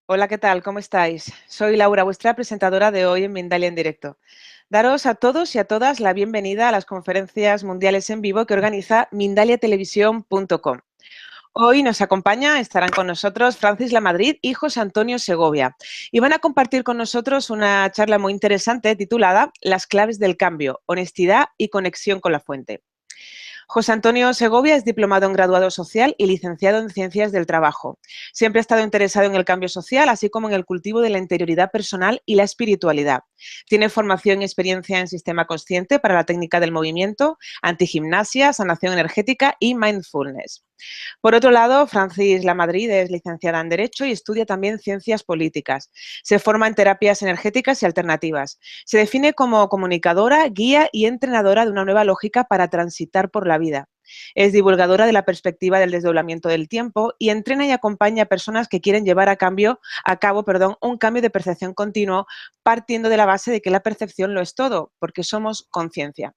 Hola, ¿qué tal? ¿Cómo estáis? Soy Laura, vuestra presentadora de hoy en Mindalia en directo. Daros a todos y a todas la bienvenida a las conferencias mundiales en vivo que organiza mindaliatelevisión.com. Hoy nos acompaña, estarán con nosotros Francis Lamadrid y José Antonio Segovia y van a compartir con nosotros una charla muy interesante titulada Las claves del cambio, honestidad y conexión con la fuente. José Antonio Segovia es diplomado en graduado social y licenciado en Ciencias del Trabajo. Siempre ha estado interesado en el cambio social, así como en el cultivo de la interioridad personal y la espiritualidad. Tiene formación y experiencia en sistema consciente para la técnica del movimiento, antigimnasia, sanación energética y mindfulness. Por otro lado, Francis Lamadrid es licenciada en Derecho y estudia también Ciencias Políticas. Se forma en terapias energéticas y alternativas. Se define como comunicadora, guía y entrenadora de una nueva lógica para transitar por la vida. Es divulgadora de la perspectiva del desdoblamiento del tiempo y entrena y acompaña a personas que quieren llevar a cabo un cambio de percepción continuo, partiendo de la base de que la percepción lo es todo, porque somos conciencia.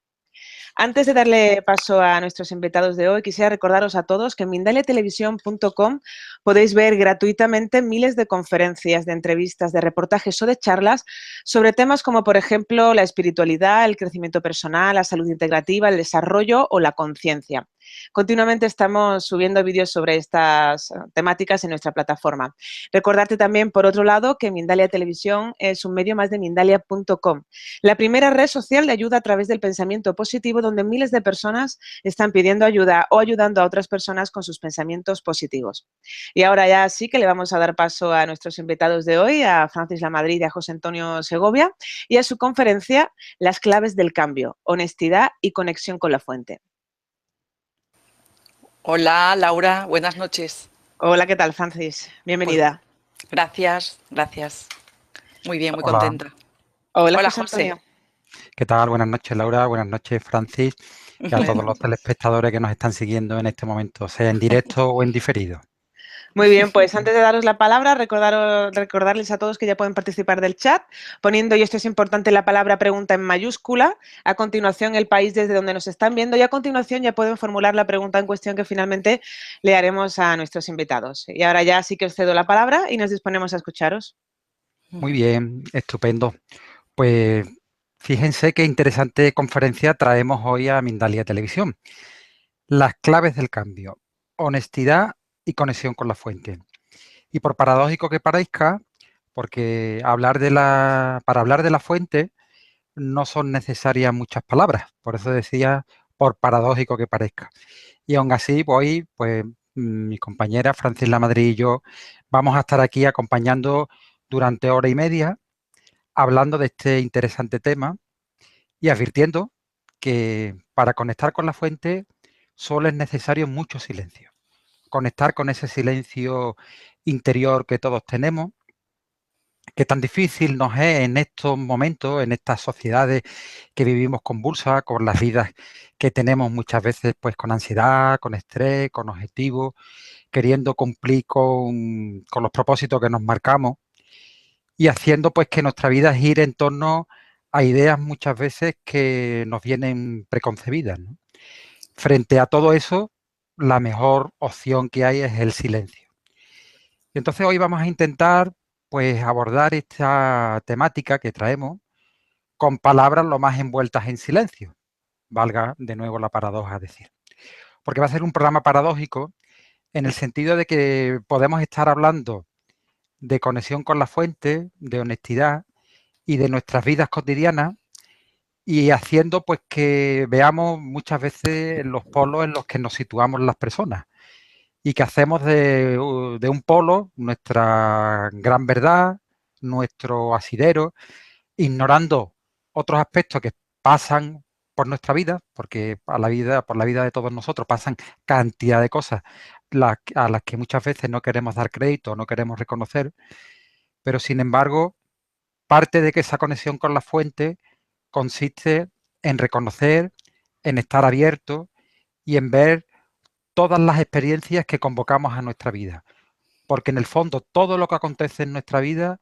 Antes de darle paso a nuestros invitados de hoy, quisiera recordaros a todos que en mindaliatelevisión.com podéis ver gratuitamente miles de conferencias, de entrevistas, de reportajes o de charlas sobre temas como, por ejemplo, la espiritualidad, el crecimiento personal, la salud integrativa, el desarrollo o la conciencia. Continuamente estamos subiendo vídeos sobre estas temáticas en nuestra plataforma. Recordarte también, por otro lado, que Mindalia Televisión es un medio más de Mindalia.com, la primera red social de ayuda a través del pensamiento positivo, donde miles de personas están pidiendo ayuda o ayudando a otras personas con sus pensamientos positivos. Y ahora ya sí que le vamos a dar paso a nuestros invitados de hoy, a Francis Lamadrid y a José Antonio Segovia, y a su conferencia Las claves del cambio, honestidad y conexión con la fuente. Hola Laura, buenas noches. Hola, ¿qué tal, Francis? Pues Bienvenida. gracias, gracias. Muy bien, muy Hola, contenta. Hola, Hola José José. Antonio. ¿qué tal? Buenas noches, Laura. Buenas noches, Francis. Y a todos Buenas los noches. telespectadores que nos están siguiendo en este momento, sea en directo o en diferido. Muy bien, pues antes de daros la palabra, recordarles a todos que ya pueden participar del chat, poniendo, y esto es importante, la palabra pregunta en mayúscula, a continuación el país desde donde nos están viendo y a continuación ya pueden formular la pregunta en cuestión que finalmente le haremos a nuestros invitados. Y ahora ya sí que os cedo la palabra y nos disponemos a escucharos. Muy bien, estupendo. Pues fíjense qué interesante conferencia traemos hoy a Mindalia Televisión. Las claves del cambio, honestidad y conexión con la fuente. Y por paradójico que parezca, porque para hablar de la fuente no son necesarias muchas palabras, por eso decía, por paradójico que parezca. Y aún así, hoy, pues mi compañera Francis Lamadrid y yo vamos a estar aquí acompañando durante hora y media, hablando de este interesante tema y advirtiendo que para conectar con la fuente solo es necesario mucho silencio. Conectar con ese silencio interior que todos tenemos, que tan difícil nos es en estos momentos, en estas sociedades que vivimos convulsas, con las vidas que tenemos muchas veces pues con ansiedad, con estrés, con objetivos, queriendo cumplir con los propósitos que nos marcamos y haciendo pues que nuestra vida gire en torno a ideas muchas veces que nos vienen preconcebidas, ¿no? Frente a todo eso, la mejor opción que hay es el silencio. Y entonces hoy vamos a intentar pues abordar esta temática que traemos con palabras lo más envueltas en silencio, valga de nuevo la paradoja decir. Porque va a ser un programa paradójico en el sentido de que podemos estar hablando de conexión con la fuente, de honestidad y de nuestras vidas cotidianas y haciendo pues que veamos muchas veces los polos en los que nos situamos las personas y que hacemos de un polo nuestra gran verdad, nuestro asidero, ignorando otros aspectos que pasan por nuestra vida, porque por la vida de todos nosotros pasan cantidad de cosas a las que muchas veces no queremos dar crédito, no queremos reconocer, pero sin embargo, parte de que esa conexión con la fuente consiste en reconocer, en estar abierto y en ver todas las experiencias que convocamos a nuestra vida. Porque en el fondo todo lo que acontece en nuestra vida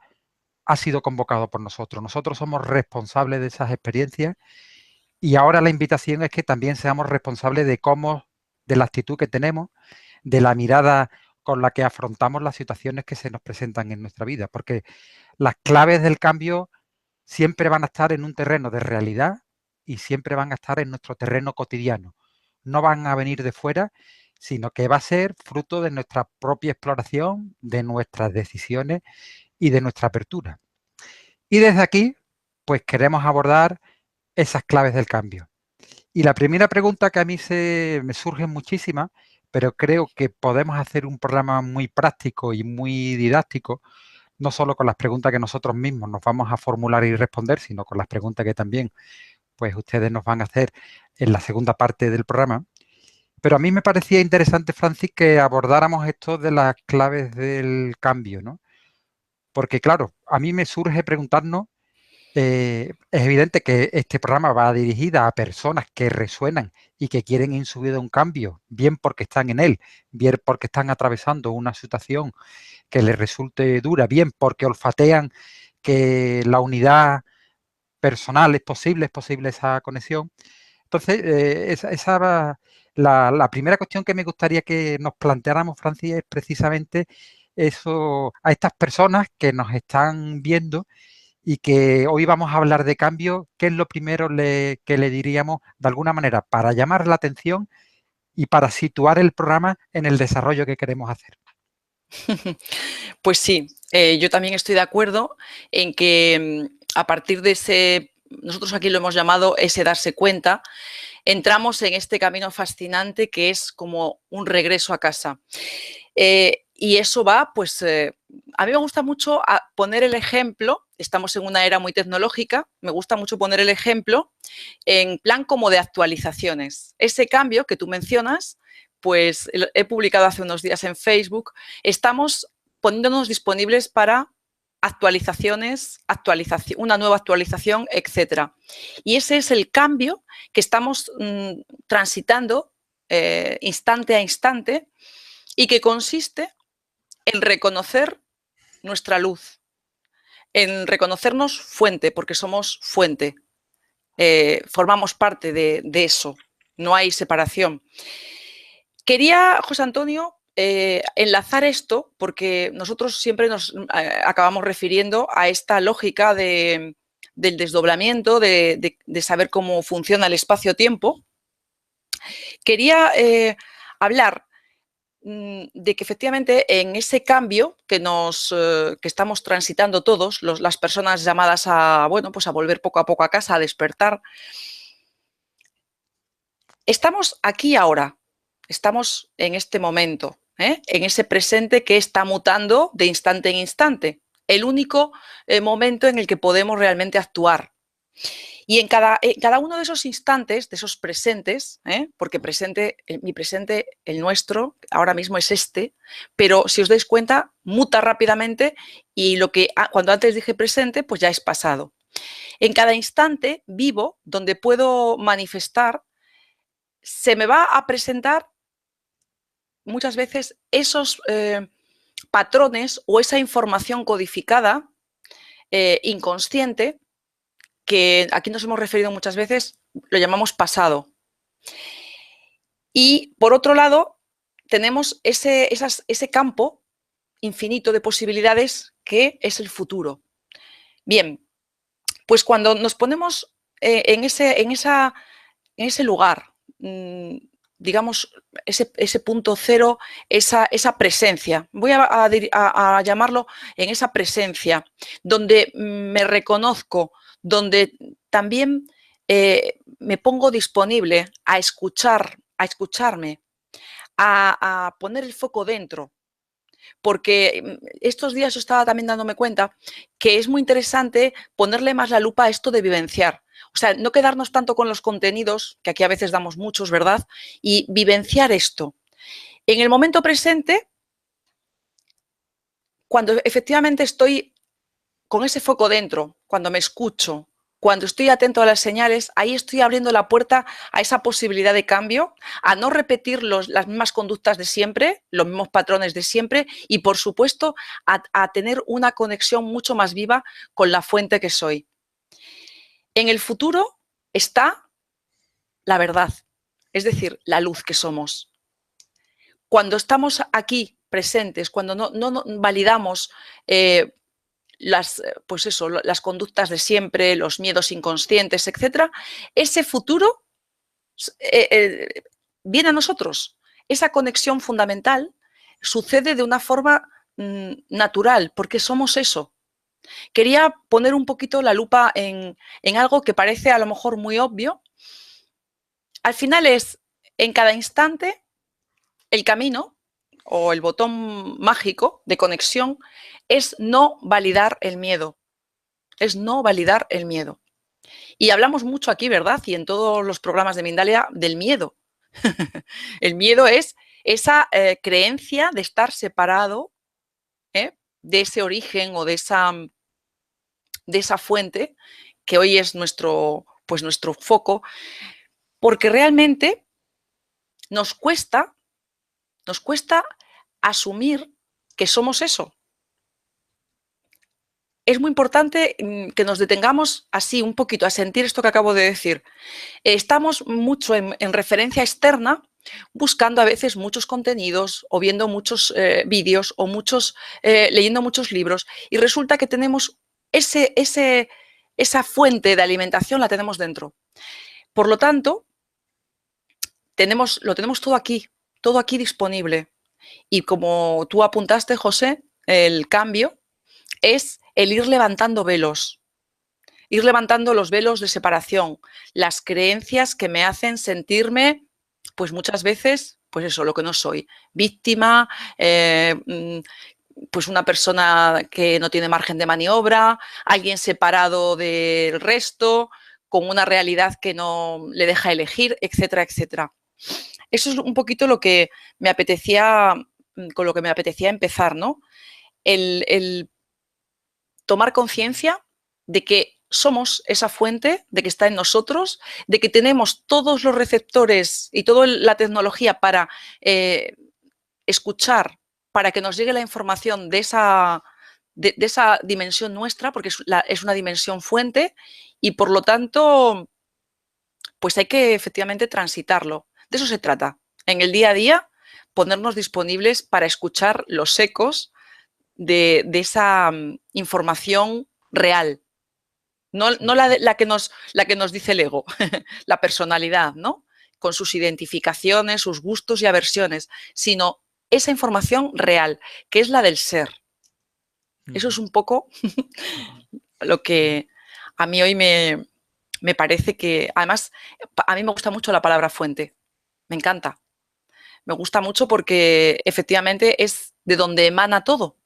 ha sido convocado por nosotros. Nosotros somos responsables de esas experiencias y ahora la invitación es que también seamos responsables de cómo, de la actitud que tenemos, de la mirada con la que afrontamos las situaciones que se nos presentan en nuestra vida, porque las claves del cambio siempre van a estar en un terreno de realidad y siempre van a estar en nuestro terreno cotidiano. No van a venir de fuera, sino que va a ser fruto de nuestra propia exploración, de nuestras decisiones y de nuestra apertura. Y desde aquí, pues queremos abordar esas claves del cambio. Y la primera pregunta que a mí me surge muchísimas, pero creo que podemos hacer un programa muy práctico y muy didáctico, no solo con las preguntas que nosotros mismos nos vamos a formular y responder, sino con las preguntas que también pues ustedes nos van a hacer en la segunda parte del programa. Pero a mí me parecía interesante, Francis, que abordáramos esto de las claves del cambio, ¿no? Porque, claro, a mí me surge preguntarnos, es evidente que este programa va dirigido a personas que resuenan y que quieren en su vida un cambio, bien porque están en él, bien porque están atravesando una situación que les resulte dura, bien porque olfatean que la unidad personal es posible esa conexión. Entonces, la primera cuestión que me gustaría que nos planteáramos, Francis, es precisamente eso, a estas personas que nos están viendo y que hoy vamos a hablar de cambio, ¿qué es lo primero que le diríamos de alguna manera para llamar la atención y para situar el programa en el desarrollo que queremos hacer? Pues sí, yo también estoy de acuerdo en que a partir de ese, nosotros aquí lo hemos llamado ese darse cuenta, entramos en este camino fascinante que es como un regreso a casa. Y eso va, pues, a mí me gusta mucho poner el ejemplo, estamos en una era muy tecnológica, me gusta mucho poner el ejemplo en plan como de actualizaciones. Ese cambio que tú mencionas, pues he publicado hace unos días en Facebook, estamos poniéndonos disponibles para actualizaciones, una nueva actualización, etcétera. Y ese es el cambio que estamos transitando instante a instante y que consiste en reconocer nuestra luz, en reconocernos fuente, porque somos fuente, formamos parte de eso, no hay separación. Quería, José Antonio, enlazar esto, porque nosotros siempre nos acabamos refiriendo a esta lógica del desdoblamiento, de saber cómo funciona el espacio-tiempo. Quería hablar de que efectivamente en ese cambio que estamos transitando todos, las personas llamadas bueno, pues a volver poco a poco a casa, a despertar, estamos aquí ahora, estamos en este momento, en ese presente que está mutando de instante en instante, el único momento en el que podemos realmente actuar. Y en cada uno de esos instantes, de esos presentes, porque mi presente, el nuestro, ahora mismo es este, pero si os dais cuenta, muta rápidamente y lo que cuando antes dije presente, pues ya es pasado. En cada instante vivo, donde puedo manifestar, se me va a presentar muchas veces esos patrones o esa información codificada, inconsciente, que aquí nos hemos referido muchas veces, lo llamamos pasado. Y por otro lado, tenemos ese campo infinito de posibilidades que es el futuro. Bien, pues cuando nos ponemos en ese lugar, digamos, ese punto cero, esa presencia, voy a llamarlo en esa presencia, donde me reconozco, donde también me pongo disponible a escucharme, a poner el foco dentro. Porque estos días yo estaba también dándome cuenta que es muy interesante ponerle más la lupa a esto de vivenciar. O sea, no quedarnos tanto con los contenidos, que aquí a veces damos muchos, ¿verdad? Y vivenciar esto. En el momento presente, cuando efectivamente estoy con ese foco dentro, cuando me escucho, cuando estoy atento a las señales, ahí estoy abriendo la puerta a esa posibilidad de cambio, a no repetir las mismas conductas de siempre, los mismos patrones de siempre y, por supuesto, a tener una conexión mucho más viva con la fuente que soy. En el futuro está la verdad, es decir, la luz que somos. Cuando estamos aquí presentes, cuando no validamos pues eso, las conductas de siempre, los miedos inconscientes, etcétera, ese futuro viene a nosotros. Esa conexión fundamental sucede de una forma natural, porque somos eso. Quería poner un poquito la lupa en algo que parece a lo mejor muy obvio. Al final es, en cada instante, el camino o el botón mágico de conexión es no validar el miedo. Es no validar el miedo. Y hablamos mucho aquí, ¿verdad? Y en todos los programas de Mindalia del miedo. El miedo es esa creencia de estar separado de ese origen o de esa fuente que hoy es nuestro foco, porque realmente nos cuesta asumir que somos eso. Es muy importante que nos detengamos así un poquito a sentir esto que acabo de decir. Estamos mucho en referencia externa, buscando a veces muchos contenidos o viendo muchos vídeos o leyendo muchos libros, y resulta que tenemos esa fuente de alimentación la tenemos dentro. Por lo tanto, lo tenemos todo aquí disponible. Y como tú apuntaste, José, el cambio es el ir levantando velos, ir levantando los velos de separación, las creencias que me hacen sentirme, pues muchas veces, pues eso, lo que no soy, víctima, pues una persona que no tiene margen de maniobra, alguien separado del resto, con una realidad que no le deja elegir, etcétera, etcétera. Eso es un poquito lo que me apetecía, con lo que me apetecía empezar, ¿no? El tomar conciencia de que somos esa fuente, de que está en nosotros, de que tenemos todos los receptores y toda la tecnología para escuchar, para que nos llegue la información de esa dimensión nuestra, porque es una dimensión fuente, y por lo tanto, pues hay que efectivamente transitarlo. De eso se trata. En el día a día, ponernos disponibles para escuchar los ecos de esa información real. No la que nos dice el ego, la personalidad, ¿no? Con sus identificaciones, sus gustos y aversiones, sino esa información real, que es la del ser. Eso es un poco lo que a mí hoy me parece que, además, a mí me gusta mucho la palabra fuente, me encanta. Me gusta mucho porque efectivamente es de donde emana todo.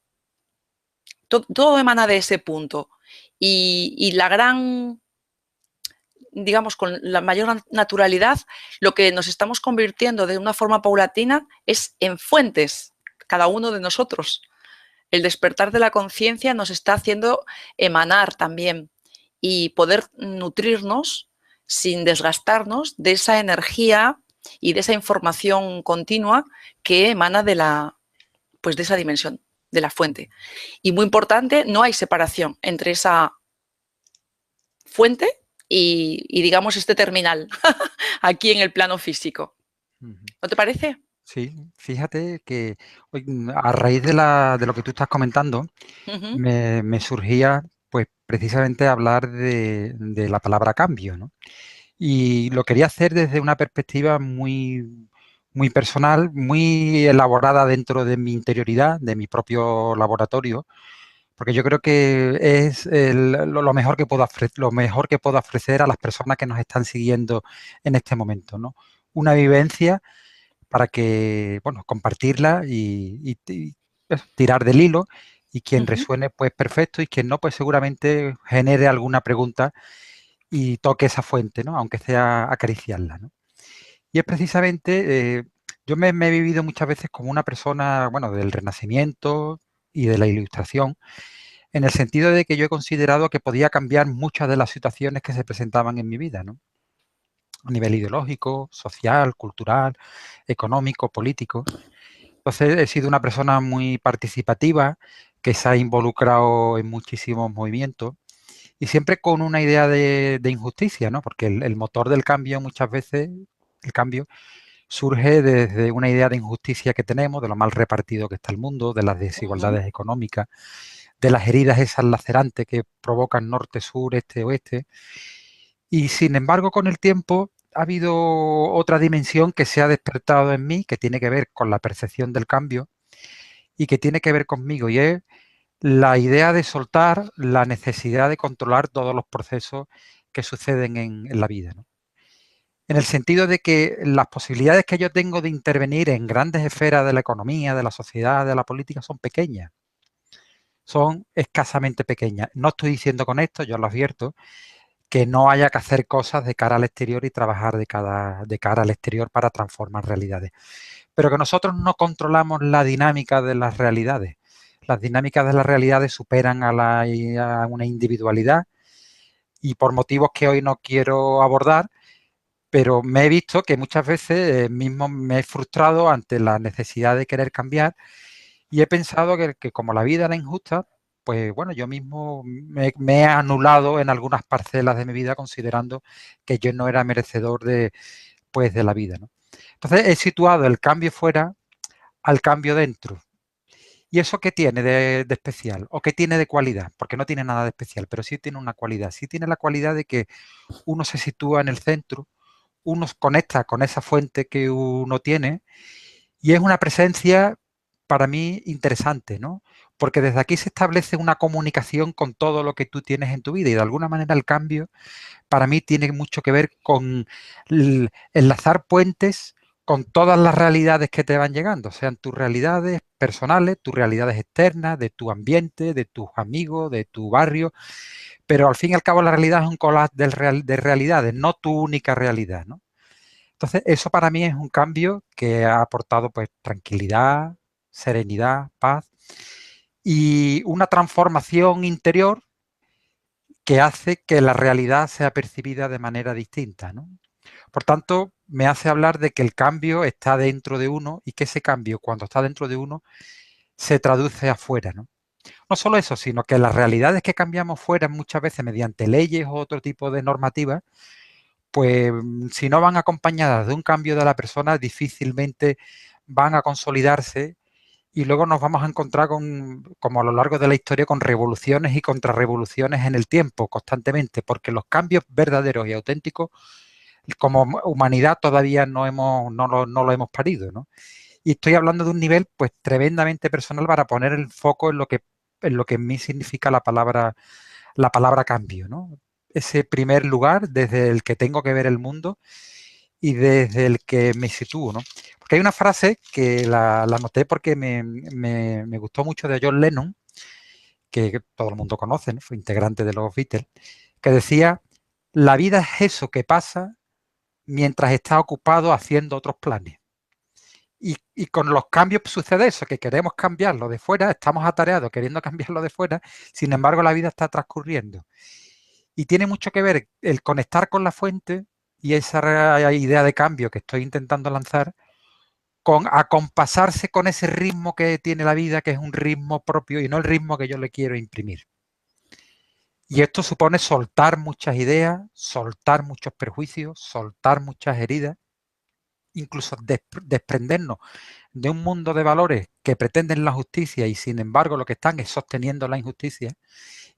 Todo emana de ese punto. Y la gran, digamos, con la mayor naturalidad, lo que nos estamos convirtiendo de una forma paulatina es en fuentes, cada uno de nosotros. El despertar de la conciencia nos está haciendo emanar también y poder nutrirnos sin desgastarnos de esa energía y de esa información continua que emana de esa dimensión, de la fuente. Y muy importante, no hay separación entre esa fuente y digamos, este terminal aquí en el plano físico. ¿No te parece? Sí, fíjate que a raíz de lo que tú estás comentando, me surgía pues precisamente hablar de la palabra cambio, ¿no? Y lo quería hacer desde una perspectiva muy, muy personal, muy elaborada dentro de mi interioridad, de mi propio laboratorio, porque yo creo que es lo mejor que puedo ofrecer a las personas que nos están siguiendo en este momento, ¿no? Una vivencia para que, bueno, compartirla y eso, tirar del hilo, y quien resuene, pues perfecto, y quien no, pues seguramente genere alguna pregunta y toque esa fuente, ¿no? Aunque sea acariciarla, ¿no? Y es precisamente, yo me he vivido muchas veces como una persona, bueno, del Renacimiento y de la Ilustración, en el sentido de que yo he considerado que podía cambiar muchas de las situaciones que se presentaban en mi vida, ¿no? A nivel ideológico, social, cultural, económico, político. Entonces he sido una persona muy participativa, que se ha involucrado en muchísimos movimientos y siempre con una idea de injusticia, ¿no? Porque el motor del cambio muchas veces, el cambio, surge desde una idea de injusticia que tenemos, de lo mal repartido que está el mundo, de las desigualdades económicas, de las heridas esas lacerantes que provocan norte, sur, este, oeste. Y sin embargo, con el tiempo ha habido otra dimensión que se ha despertado en mí, que tiene que ver con la percepción del cambio y que tiene que ver conmigo, y es la idea de soltar la necesidad de controlar todos los procesos que suceden en la vida, ¿no? En el sentido de que las posibilidades que yo tengo de intervenir en grandes esferas de la economía, de la sociedad, de la política, son pequeñas. Son escasamente pequeñas. No estoy diciendo con esto, yo lo advierto, que no haya que hacer cosas de cara al exterior y trabajar de cara al exterior para transformar realidades. Pero que nosotros no controlamos la dinámica de las realidades. Las dinámicas de las realidades superan a una individualidad, y por motivos que hoy no quiero abordar, pero me he visto que muchas veces mismo me he frustrado ante la necesidad de querer cambiar, y he pensado que como la vida era injusta, pues bueno, yo mismo me he anulado en algunas parcelas de mi vida considerando que yo no era merecedor pues, de la vida, ¿no? Entonces he situado el cambio fuera al cambio dentro. ¿Y eso qué tiene de especial? ¿O qué tiene de cualidad? Porque no tiene nada de especial, pero sí tiene una cualidad. Sí tiene la cualidad de que uno se sitúa en el centro, uno conecta con esa fuente que uno tiene, y es una presencia para mí interesante, ¿no? Porque desde aquí se establece una comunicación con todo lo que tú tienes en tu vida, y de alguna manera el cambio para mí tiene mucho que ver con enlazar puentes con todas las realidades que te van llegando, sean tus realidades personales, tus realidades externas, de tu ambiente, de tus amigos, de tu barrio, pero al fin y al cabo la realidad es un collage de realidades, no tu única realidad, ¿no? Entonces, eso para mí es un cambio que ha aportado pues tranquilidad, serenidad, paz y una transformación interior que hace que la realidad sea percibida de manera distinta, ¿no? Por tanto, me hace hablar de que el cambio está dentro de uno, y que ese cambio, cuando está dentro de uno, se traduce afuera, ¿no? No solo eso, sino que las realidades que cambiamos fuera, muchas veces mediante leyes o otro tipo de normativas, pues si no van acompañadas de un cambio de la persona, difícilmente van a consolidarse, y luego nos vamos a encontrar como a lo largo de la historia, con revoluciones y contrarrevoluciones en el tiempo constantemente, porque los cambios verdaderos y auténticos como humanidad todavía no lo hemos parido, ¿no? Y estoy hablando de un nivel pues tremendamente personal para poner el foco en lo que en mí significa la palabra cambio, ¿no? Ese primer lugar desde el que tengo que ver el mundo y desde el que me sitúo, ¿no? Porque hay una frase que la noté porque me gustó mucho, de John Lennon, que todo el mundo conoce, ¿no? Fue integrante de los Beatles, que decía: la vida es eso que pasa mientras está ocupado haciendo otros planes. Y con los cambios sucede eso, que queremos cambiarlo de fuera, estamos atareados queriendo cambiarlo de fuera, sin embargo la vida está transcurriendo. Y tiene mucho que ver el conectar con la fuente y esa idea de cambio que estoy intentando lanzar, con acompasarse con ese ritmo que tiene la vida, que es un ritmo propio y no el ritmo que yo le quiero imprimir. Y esto supone soltar muchas ideas, soltar muchos prejuicios, soltar muchas heridas, incluso desprendernos de un mundo de valores que pretenden la justicia y sin embargo lo que están es sosteniendo la injusticia.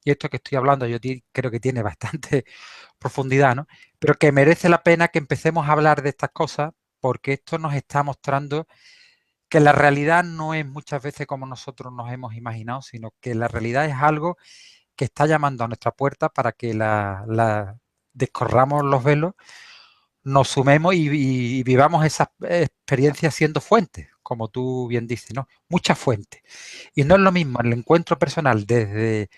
Y esto que estoy hablando yo creo que tiene bastante profundidad, ¿no? Pero que merece la pena que empecemos a hablar de estas cosas, porque esto nos está mostrando que la realidad no es muchas veces como nosotros nos hemos imaginado, sino que la realidad es algo que está llamando a nuestra puerta para que la descorramos los velos, nos sumemos y vivamos esas experiencias siendo fuentes, como tú bien dices, ¿no? Muchas fuentes. Y no es lo mismo el encuentro personal desde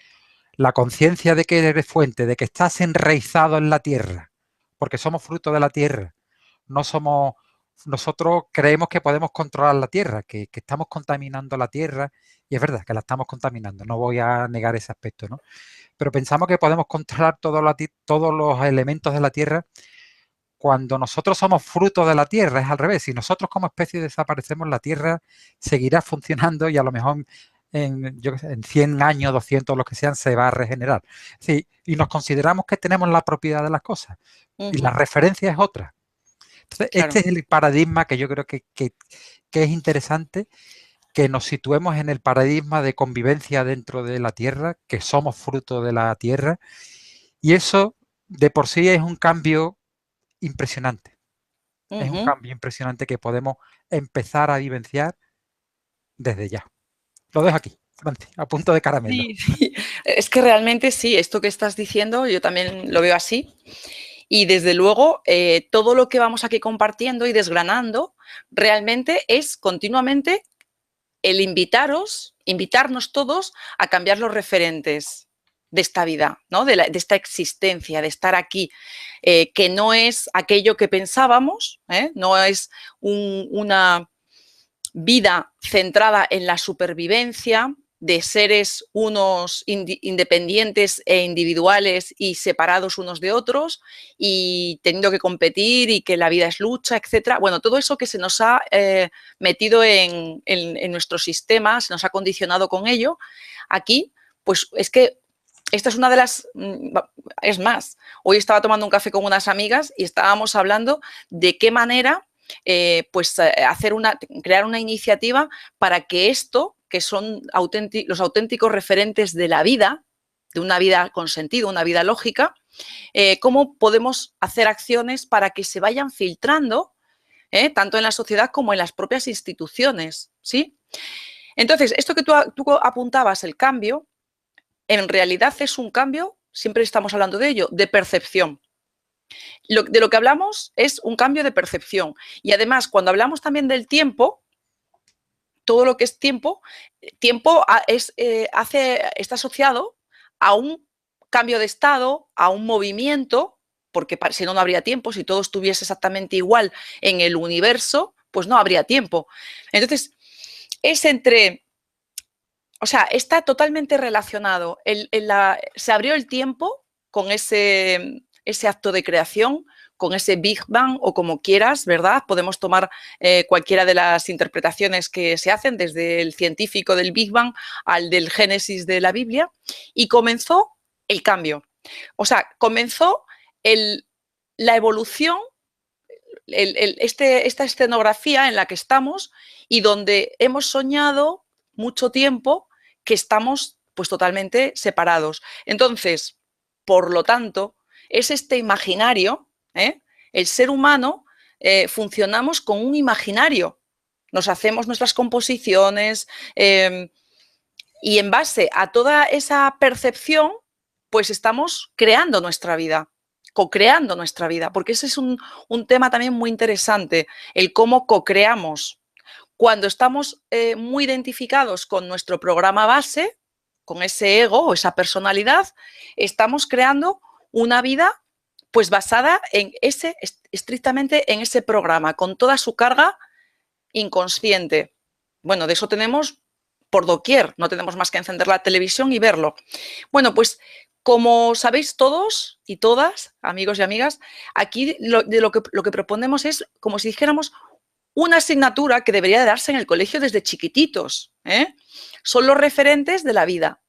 la conciencia de que eres fuente, de que estás enraizado en la tierra, porque somos fruto de la tierra. No somos, nosotros creemos que podemos controlar la tierra, que estamos contaminando la tierra, y es verdad que la estamos contaminando, no voy a negar ese aspecto, ¿no? Pero pensamos que podemos controlar todos los elementos de la tierra, cuando nosotros somos fruto de la tierra. Es al revés. Si nosotros como especie desaparecemos, la tierra seguirá funcionando y a lo mejor en 100 años, 200, los que sean, se va a regenerar. Sí, y nos consideramos que tenemos la propiedad de las cosas y la referencia es otra. Entonces, Claro. este es el paradigma que yo creo que es interesante, que nos situemos en el paradigma de convivencia dentro de la Tierra, que somos fruto de la Tierra, y eso de por sí es un cambio impresionante. Es un cambio impresionante que podemos empezar a vivenciar desde ya. Lo dejo aquí, Francis, a punto de caramelo. Sí, sí. Es que realmente sí, esto que estás diciendo yo también lo veo así. Y desde luego, todo lo que vamos aquí compartiendo y desgranando realmente es continuamente el invitarnos todos a cambiar los referentes de esta vida, ¿no? De esta existencia, de estar aquí, que no es aquello que pensábamos, no es una vida centrada en la supervivencia de seres unos independientes e individuales y separados unos de otros y teniendo que competir y que la vida es lucha, etcétera. Bueno, todo eso que se nos ha metido en nuestro sistema, se nos ha condicionado con ello, aquí, pues es que esta es una de las... Es más, hoy estaba tomando un café con unas amigas y estábamos hablando de qué manera crear una iniciativa para que esto, que son los auténticos referentes de la vida, de una vida con sentido, una vida lógica, cómo podemos hacer acciones para que se vayan filtrando, tanto en la sociedad como en las propias instituciones, ¿sí? Entonces, esto que tú apuntabas, el cambio, en realidad es un cambio, siempre estamos hablando de ello, de percepción. De lo que hablamos es un cambio de percepción. Y además, cuando hablamos también del tiempo, todo lo que es tiempo está asociado a un cambio de estado, a un movimiento, porque si no, no habría tiempo. Si todo estuviese exactamente igual en el universo, pues no habría tiempo. Entonces, está totalmente relacionado. Se abrió el tiempo con ese acto de creación, con ese Big Bang o como quieras, ¿verdad? Podemos tomar cualquiera de las interpretaciones que se hacen, desde el científico del Big Bang al del Génesis de la Biblia, y comenzó el cambio. O sea, comenzó la evolución, esta escenografía en la que estamos y donde hemos soñado mucho tiempo que estamos pues totalmente separados. Entonces, por lo tanto, es este imaginario, el ser humano, funcionamos con un imaginario, nos hacemos nuestras composiciones y en base a toda esa percepción, pues estamos creando nuestra vida, co-creando nuestra vida, porque ese es un tema también muy interesante, el cómo co-creamos. Cuando estamos muy identificados con nuestro programa base, con ese ego o esa personalidad, estamos creando una vida pues basada en estrictamente en ese programa, con toda su carga inconsciente. Bueno, de eso tenemos por doquier, no tenemos más que encender la televisión y verlo. Bueno, pues como sabéis todos y todas, amigos y amigas, aquí lo que proponemos es como si dijéramos una asignatura que debería de darse en el colegio desde chiquititos. Son los referentes de la vida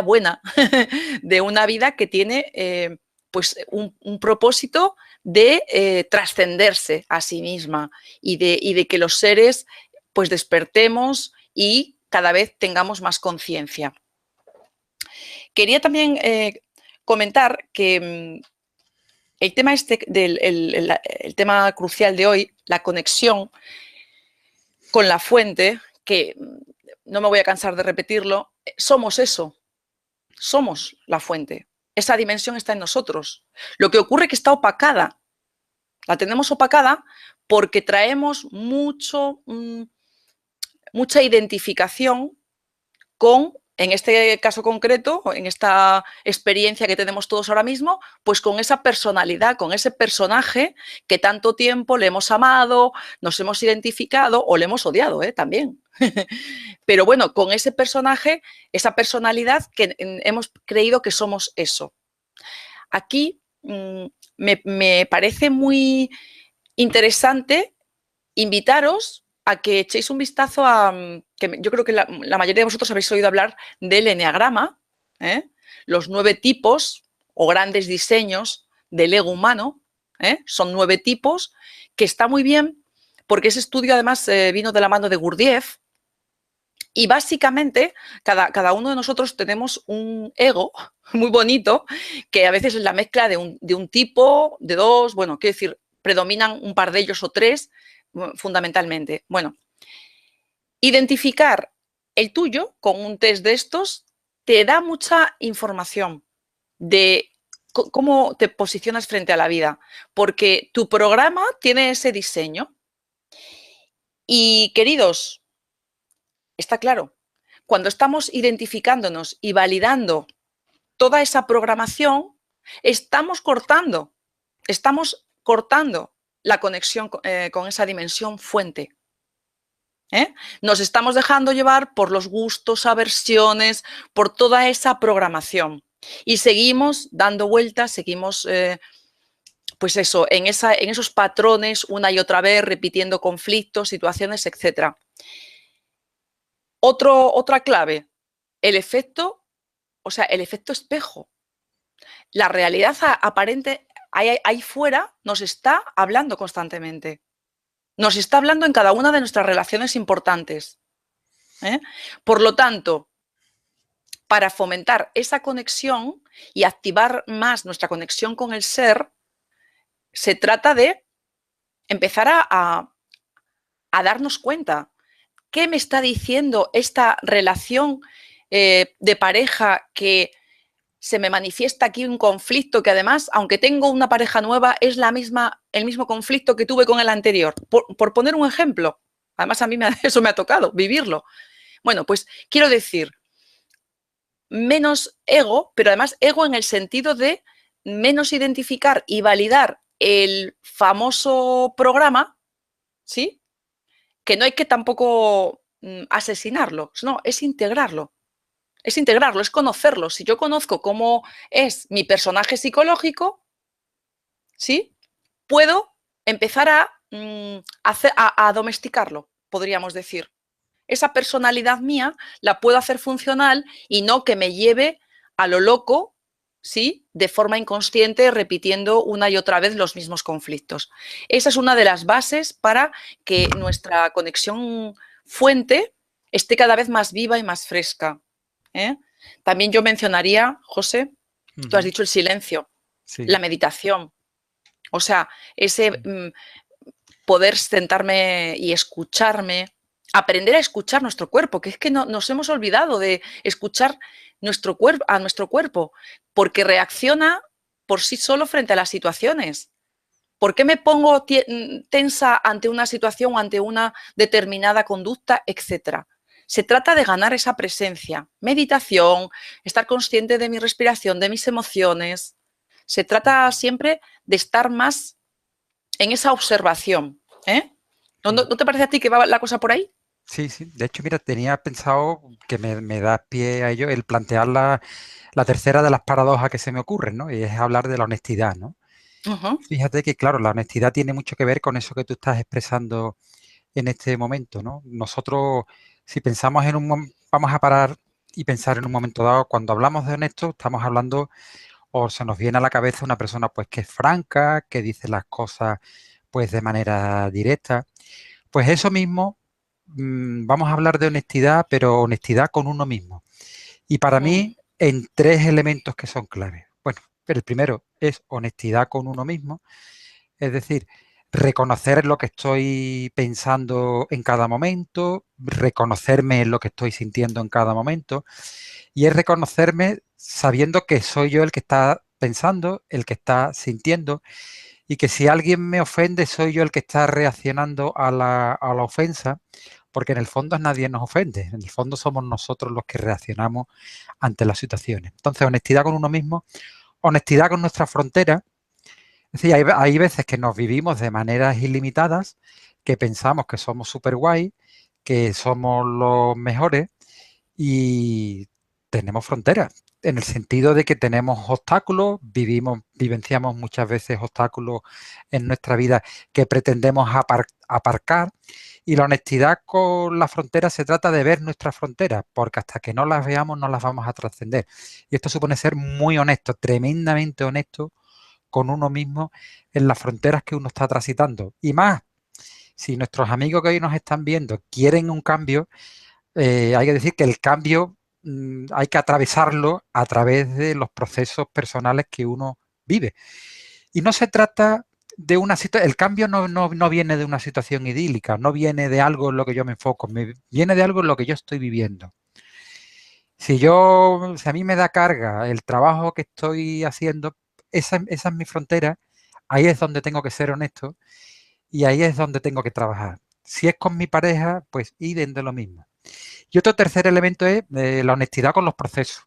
buena, de una vida que tiene pues un propósito de trascenderse a sí misma y de que los seres pues despertemos y cada vez tengamos más conciencia. Quería también comentar que el tema el tema crucial de hoy, la conexión con la fuente, que no me voy a cansar de repetirlo, somos eso, somos la fuente. Esa dimensión está en nosotros. Lo que ocurre es que está opacada. La tenemos opacada porque traemos mucha identificación con, en este caso concreto, en esta experiencia que tenemos todos ahora mismo, pues con esa personalidad, con ese personaje que tanto tiempo le hemos amado, nos hemos identificado o le hemos odiado también. Pero bueno, con ese personaje, esa personalidad que hemos creído que somos eso. Aquí me parece muy interesante invitaros a que echéis un vistazo que yo creo que la mayoría de vosotros habéis oído hablar del eneagrama, los 9 tipos o grandes diseños del ego humano, Son 9 tipos, que está muy bien, porque ese estudio además vino de la mano de Gurdjieff, y básicamente cada uno de nosotros tenemos un ego muy bonito, que a veces es la mezcla de un tipo, de dos, bueno, quiero decir, predominan un par de ellos o 3, fundamentalmente. Bueno, identificar el tuyo con un test de estos te da mucha información de cómo te posicionas frente a la vida, porque tu programa tiene ese diseño. Y, queridos, está claro, cuando estamos identificándonos y validando toda esa programación, estamos cortando la conexión con esa dimensión fuente. Nos estamos dejando llevar por los gustos, aversiones, por toda esa programación. Y seguimos dando vueltas, seguimos, pues eso, en esos patrones una y otra vez, repitiendo conflictos, situaciones, etc. Otra clave, el efecto espejo. La realidad aparente ahí fuera nos está hablando constantemente. Nos está hablando en cada una de nuestras relaciones importantes. Por lo tanto, para fomentar esa conexión y activar más nuestra conexión con el ser, se trata de empezar a darnos cuenta. ¿Qué me está diciendo esta relación de pareja que se me manifiesta aquí un conflicto que además, aunque tengo una pareja nueva, es el mismo conflicto que tuve con el anterior? Por poner un ejemplo. Además, a mí eso me ha tocado, vivirlo. Bueno, pues quiero decir, menos ego, pero además ego en el sentido de menos identificar y validar el famoso programa, ¿sí? Que no hay que tampoco asesinarlo, no, es integrarlo. Es integrarlo, es conocerlo. Si yo conozco cómo es mi personaje psicológico, ¿sí? Puedo empezar a domesticarlo, podríamos decir. Esa personalidad mía la puedo hacer funcional y no que me lleve a lo loco, ¿sí? De forma inconsciente, repitiendo una y otra vez los mismos conflictos. Esa es una de las bases para que nuestra conexión fuente esté cada vez más viva y más fresca. También yo mencionaría, José, tú has dicho el silencio, sí, la meditación. O sea, ese poder sentarme y escucharme, aprender a escuchar nuestro cuerpo, que es que nos hemos olvidado de escuchar a nuestro cuerpo, porque reacciona por sí solo frente a las situaciones. ¿Por qué me pongo tensa ante una situación o ante una determinada conducta, etcétera? Se trata de ganar esa presencia, meditación, estar consciente de mi respiración, de mis emociones. Se trata siempre de estar más en esa observación. ¿No te parece a ti que va la cosa por ahí? Sí, sí. De hecho, mira, tenía pensado que me da pie a ello el plantear la tercera de las paradojas que se me ocurren, ¿no? Y es hablar de la honestidad, ¿no? Fíjate que, claro, la honestidad tiene mucho que ver con eso que tú estás expresando en este momento, ¿no? Nosotros, si pensamos vamos a parar y pensar en un momento dado, cuando hablamos de honesto, estamos hablando, o se nos viene a la cabeza una persona pues que es franca, que dice las cosas pues de manera directa. Pues eso mismo, vamos a hablar de honestidad, pero honestidad con uno mismo. Y para mí, en 3 elementos que son claves. Bueno, el primero es honestidad con uno mismo, es decir, reconocer lo que estoy pensando en cada momento, reconocerme en lo que estoy sintiendo en cada momento, y es reconocerme sabiendo que soy yo el que está pensando, el que está sintiendo, y que si alguien me ofende, soy yo el que está reaccionando a la ofensa, porque en el fondo nadie nos ofende, en el fondo somos nosotros los que reaccionamos ante las situaciones. Entonces, honestidad con uno mismo, honestidad con nuestra frontera. Es decir, hay veces que nos vivimos de maneras ilimitadas, que pensamos que somos súper guay, que somos los mejores y tenemos fronteras, en el sentido de que tenemos obstáculos, vivenciamos muchas veces obstáculos en nuestra vida que pretendemos aparcar, y la honestidad con la frontera se trata de ver nuestras fronteras, porque hasta que no las veamos no las vamos a trascender. Y esto supone ser muy honesto, tremendamente honesto con uno mismo en las fronteras que uno está transitando. Y más, si nuestros amigos que hoy nos están viendo quieren un cambio, hay que decir que el cambio hay que atravesarlo a través de los procesos personales que uno vive. Y no se trata de una situación, el cambio no viene de una situación idílica, no viene de algo en lo que yo me enfoco, viene de algo en lo que yo estoy viviendo. Si a mí me da carga el trabajo que estoy haciendo, esa es mi frontera, ahí es donde tengo que ser honesto y ahí es donde tengo que trabajar. Si es con mi pareja, pues idem de lo mismo. Y otro tercer elemento es la honestidad con los procesos.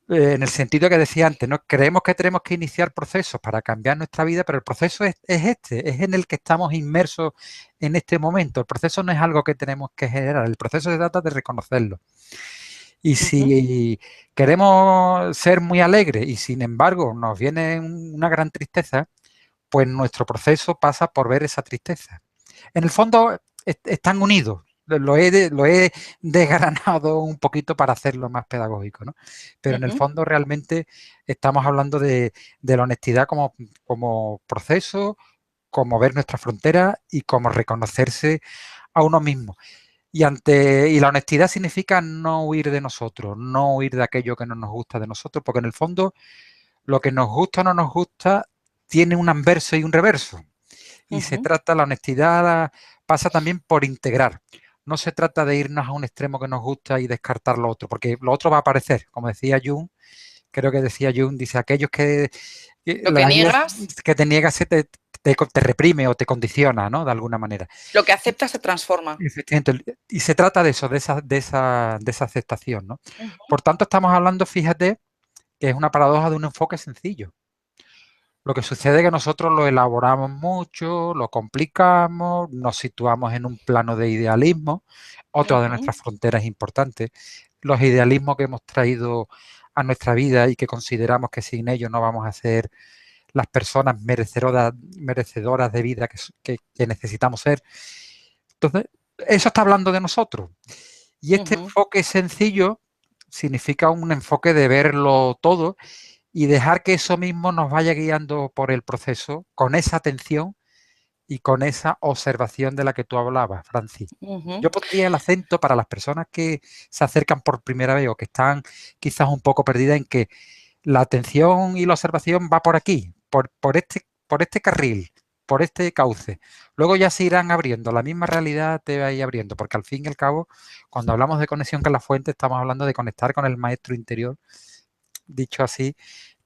En el sentido que decía antes, ¿no? Creemos que tenemos que iniciar procesos para cambiar nuestra vida, pero el proceso es en el que estamos inmersos en este momento. El proceso no es algo que tenemos que generar, el proceso se trata de reconocerlo. Y si queremos ser muy alegres y sin embargo nos viene una gran tristeza, pues nuestro proceso pasa por ver esa tristeza. En el fondo están unidos. Lo he desgranado un poquito para hacerlo más pedagógico, ¿no? Pero en el fondo realmente estamos hablando de la honestidad como proceso, como ver nuestra frontera y como reconocerse a uno mismo. Y la honestidad significa no huir de nosotros, no huir de aquello que no nos gusta de nosotros, porque en el fondo lo que nos gusta o no nos gusta tiene un anverso y un reverso. Y se trata, la honestidad pasa también por integrar. No se trata de irnos a un extremo que nos gusta y descartar lo otro, porque lo otro va a aparecer. Como decía Jung, creo que decía Jung, dice, aquellos que lo que niegas, que te niegas te reprime o te condiciona, ¿no? De alguna manera. Lo que aceptas se transforma. Efectivamente. Y se trata de eso, de esa aceptación, ¿no? Por tanto, estamos hablando, fíjate, que es una paradoja de un enfoque sencillo. Lo que sucede es que nosotros lo elaboramos mucho, lo complicamos, nos situamos en un plano de idealismo, otra de nuestras fronteras importantes. Los idealismos que hemos traído a nuestra vida y que consideramos que sin ellos no vamos a ser las personas merecedoras de vida que necesitamos ser. Entonces, eso está hablando de nosotros. Y este enfoque sencillo significa un enfoque de verlo todo y dejar que eso mismo nos vaya guiando por el proceso con esa atención y con esa observación de la que tú hablabas, Francis. Yo pondría el acento para las personas que se acercan por primera vez o que están quizás un poco perdidas en que la atención y la observación va por aquí, por este carril, por este cauce. Luego ya se irán abriendo, la misma realidad te va a ir abriendo, porque al fin y al cabo, cuando hablamos de conexión con la fuente, estamos hablando de conectar con el maestro interior, dicho así,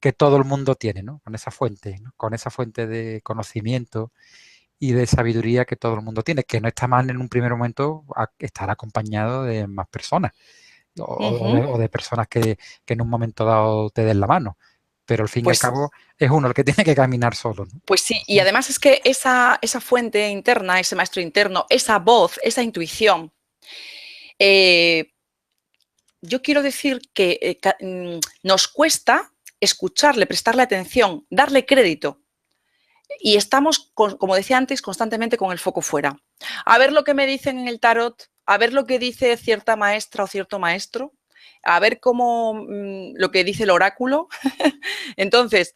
que todo el mundo tiene, ¿no? Con esa fuente, ¿no? Con esa fuente de conocimiento y de sabiduría que todo el mundo tiene, que no está mal en un primer momento estar acompañado de más personas o de personas que en un momento dado te den la mano. Pero al fin y al cabo es uno el que tiene que caminar solo, ¿no? Pues sí, y además es que esa fuente interna, ese maestro interno, esa voz, esa intuición, yo quiero decir que nos cuesta escucharle, prestarle atención, darle crédito. Y estamos, como decía antes, constantemente con el foco fuera. A ver lo que me dicen en el tarot, a ver lo que dice cierta maestra o cierto maestro, a ver cómo lo que dice el oráculo. Entonces,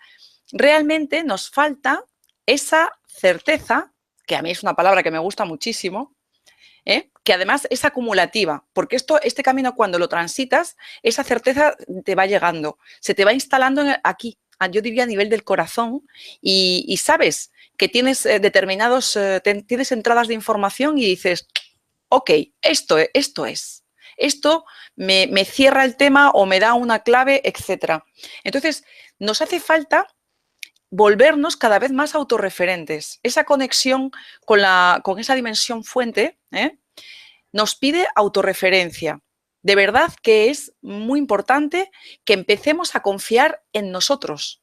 realmente nos falta esa certeza, que a mí es una palabra que me gusta muchísimo, que además es acumulativa, porque este camino cuando lo transitas, esa certeza te va llegando, se te va instalando aquí, yo diría a nivel del corazón, y sabes que tienes tienes entradas de información y dices, ok, esto es. Esto me cierra el tema o me da una clave, etc. Entonces, nos hace falta volvernos cada vez más autorreferentes. Esa conexión con esa dimensión fuente nos pide autorreferencia. De verdad que es muy importante que empecemos a confiar en nosotros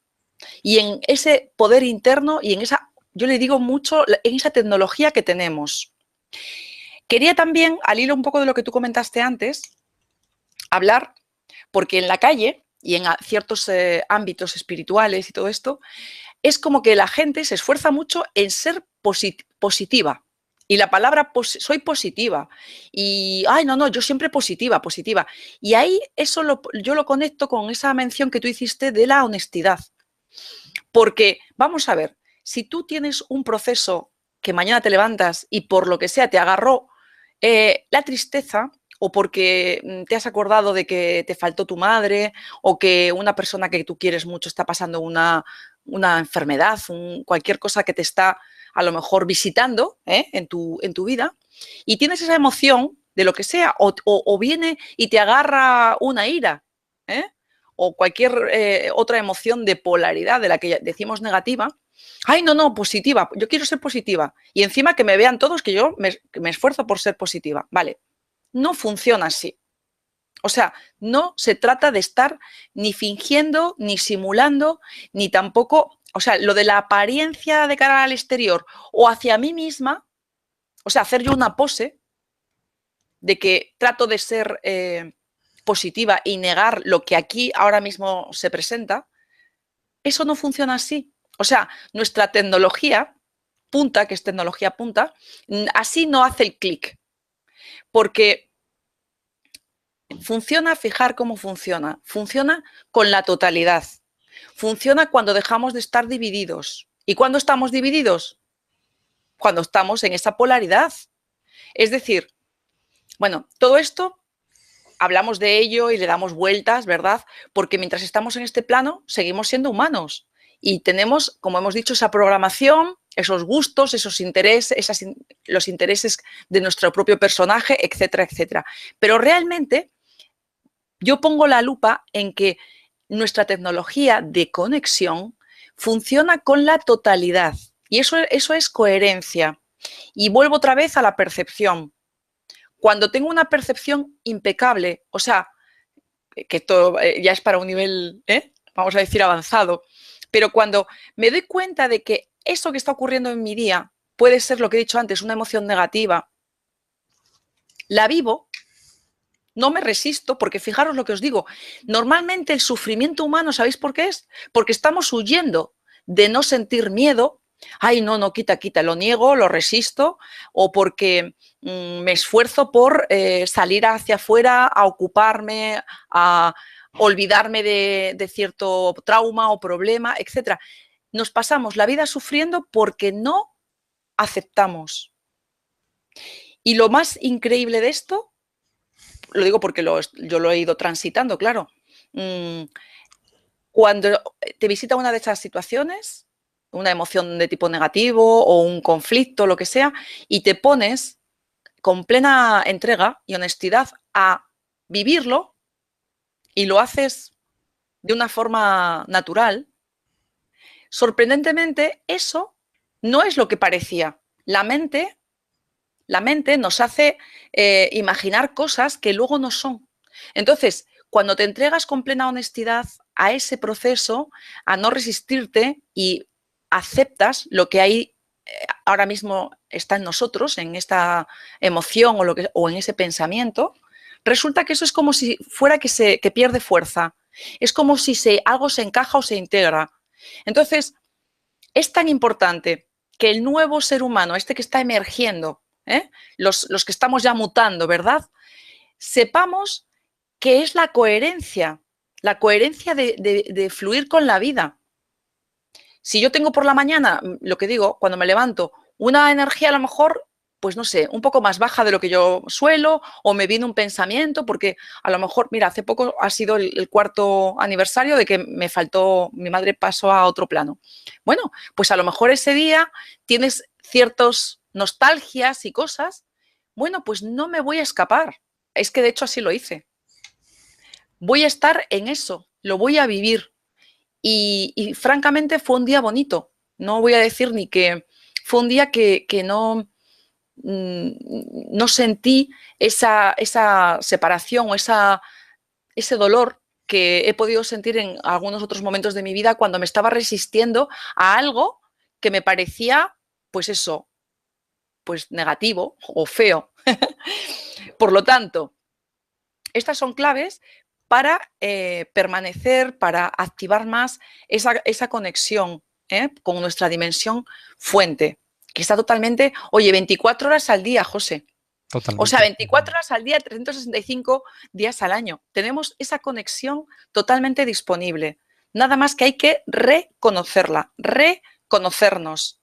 y en ese poder interno y en esa, yo le digo mucho, en esa tecnología que tenemos. Quería también, al hilo un poco de lo que tú comentaste antes, hablar, porque en la calle y en ciertos ámbitos espirituales y todo esto, es como que la gente se esfuerza mucho en ser positiva. Y la palabra soy positiva. Y, ay, no, yo siempre positiva. Y ahí eso yo lo conecto con esa mención que tú hiciste de la honestidad. Porque, vamos a ver, si tú tienes un proceso que mañana te levantas y por lo que sea te agarró la tristeza, o porque te has acordado de que te faltó tu madre, o que una persona que tú quieres mucho está pasando una enfermedad, cualquier cosa que te está a lo mejor visitando en tu vida, y tienes esa emoción de lo que sea, o viene y te agarra una ira, o cualquier otra emoción de polaridad de la que decimos negativa. Ay, no, positiva, yo quiero ser positiva. Y encima que me vean todos que yo me esfuerzo por ser positiva. Vale, no funciona así. O sea, no se trata de estar ni fingiendo, ni simulando, ni tampoco, o sea, lo de la apariencia de cara al exterior o hacia mí misma, o sea, hacer yo una pose de que trato de ser positiva y negar lo que aquí ahora mismo se presenta, eso no funciona así. O sea, nuestra tecnología punta, que es tecnología punta, así no hace el clic. Porque funciona, fijar cómo funciona. Funciona con la totalidad. Funciona cuando dejamos de estar divididos. ¿Y cuándo estamos divididos? Cuando estamos en esa polaridad. Es decir, bueno, todo esto hablamos de ello y le damos vueltas, ¿verdad? Porque mientras estamos en este plano, seguimos siendo humanos. Y tenemos, como hemos dicho, esa programación, esos gustos, esos intereses, los intereses de nuestro propio personaje, etcétera, etcétera. Pero realmente yo pongo la lupa en que nuestra tecnología de conexión funciona con la totalidad. Y eso es coherencia. Y vuelvo otra vez a la percepción. Cuando tengo una percepción impecable, o sea, que esto ya es para un nivel, vamos a decir, avanzado, pero cuando me doy cuenta de que eso que está ocurriendo en mi día puede ser lo que he dicho antes, una emoción negativa, la vivo, no me resisto, porque fijaros lo que os digo, normalmente el sufrimiento humano, ¿sabéis por qué es? Porque estamos huyendo de no sentir miedo. Ay, no, quita, lo niego, lo resisto, o porque me esfuerzo por salir hacia afuera, a ocuparme, a olvidarme de cierto trauma o problema, etc. Nos pasamos la vida sufriendo porque no aceptamos. Y lo más increíble de esto, lo digo porque yo lo he ido transitando, claro, cuando te visita una de esas situaciones, una emoción de tipo negativo o un conflicto, lo que sea, y te pones con plena entrega y honestidad a vivirlo y lo haces de una forma natural, sorprendentemente eso no es lo que parecía. La mente nos hace imaginar cosas que luego no son. Entonces, cuando te entregas con plena honestidad a ese proceso, a no resistirte y aceptas lo que hay ahora mismo está en nosotros, en esta emoción o en ese pensamiento, resulta que eso es como si fuera que pierde fuerza. Es como si algo se encaja o se integra. Entonces, es tan importante que el nuevo ser humano, este que está emergiendo, los que estamos ya mutando, ¿verdad? Sepamos que es la coherencia de fluir con la vida. Si yo tengo por la mañana, lo que digo, cuando me levanto, una energía a lo mejor, pues no sé, un poco más baja de lo que yo suelo, o me viene un pensamiento, porque a lo mejor, mira, hace poco ha sido el 4º aniversario de que me faltó, mi madre pasó a otro plano. Bueno, pues a lo mejor ese día tienes ciertas nostalgias y cosas. Bueno, pues no me voy a escapar. Es que de hecho así lo hice. Voy a estar en eso, lo voy a vivir. Y francamente fue un día bonito. No voy a decir ni que fue un día que no sentí esa separación o ese dolor que he podido sentir en algunos otros momentos de mi vida cuando me estaba resistiendo a algo que me parecía, pues eso, pues negativo o feo. Por lo tanto, estas son claves para permanecer, para activar más esa conexión con nuestra dimensión fuente, que está totalmente, oye, 24 horas al día, José. Totalmente. O sea, 24 horas al día, 365 días al año. Tenemos esa conexión totalmente disponible. Nada más que hay que reconocerla, reconocernos.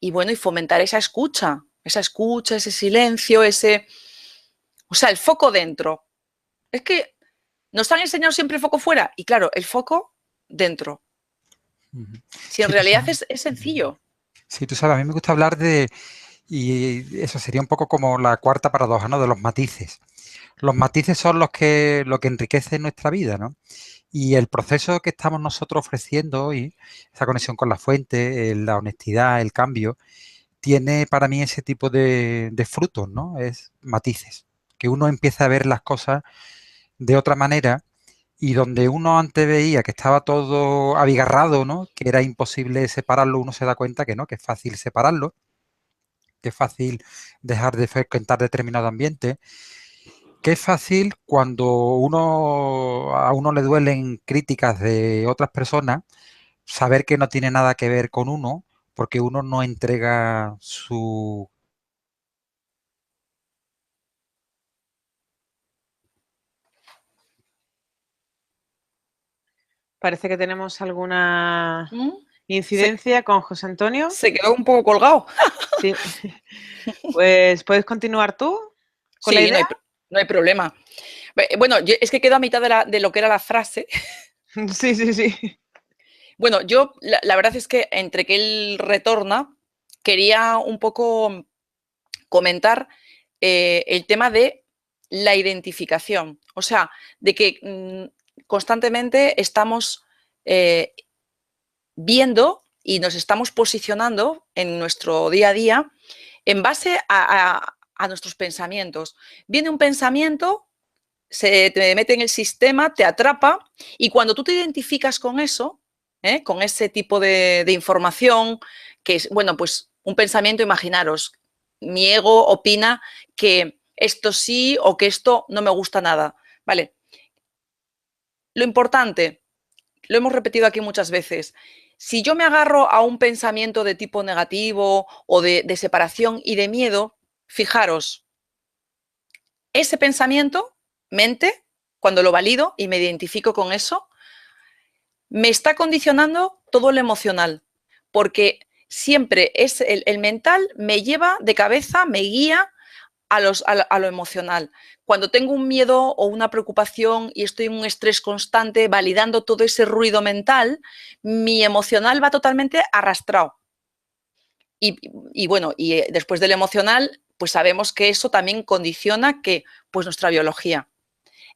Y bueno, y fomentar ese escucha, ese silencio, o sea, el foco dentro. Es que nos han enseñado siempre el foco fuera y claro, el foco dentro. Si en Sí, tú realidad sabes. es sencillo. Sí, tú sabes, a mí me gusta hablar de, y eso sería un poco como la cuarta paradoja, ¿no? De los matices. Los matices son lo que enriquece nuestra vida, ¿no? Y el proceso que estamos nosotros ofreciendo hoy, esa conexión con la fuente, la honestidad, el cambio, tiene para mí ese tipo de frutos, ¿no? Es matices. Que uno empieza a ver las cosas de otra manera y donde uno antes veía que estaba todo abigarrado, ¿no? Que era imposible separarlo, uno se da cuenta que no, que es fácil separarlo, que es fácil dejar de frecuentar determinado ambiente, que es fácil cuando a uno le duelen críticas de otras personas, saber que no tiene nada que ver con uno, porque uno no entrega su... Parece que tenemos alguna ¿Mm? incidencia con José Antonio. Se quedó un poco colgado. Sí. Pues puedes continuar tú con la Sí, idea. no hay problema. Bueno, es que quedo a mitad de lo que era la frase. Sí, sí, sí. Bueno, yo la verdad es que entre que él retorna, quería un poco comentar el tema de la identificación. O sea, de que constantemente estamos viendo y nos estamos posicionando en nuestro día a día en base a nuestros pensamientos. Viene un pensamiento, se te mete en el sistema, te atrapa y cuando tú te identificas con eso, con ese tipo de información, que es, bueno, pues un pensamiento, imaginaros, mi ego opina que esto sí o que esto no me gusta nada. Vale. Lo importante, lo hemos repetido aquí muchas veces, si yo me agarro a un pensamiento de tipo negativo o de separación y de miedo, fijaros, ese pensamiento, mente, cuando lo valido y me identifico con eso, me está condicionando todo lo emocional, porque siempre es el mental me lleva de cabeza, me guía a lo emocional. Cuando tengo un miedo o una preocupación y estoy en un estrés constante, validando todo ese ruido mental, mi emocional va totalmente arrastrado. Y bueno, y después del emocional, pues sabemos que eso también condiciona que, pues nuestra biología.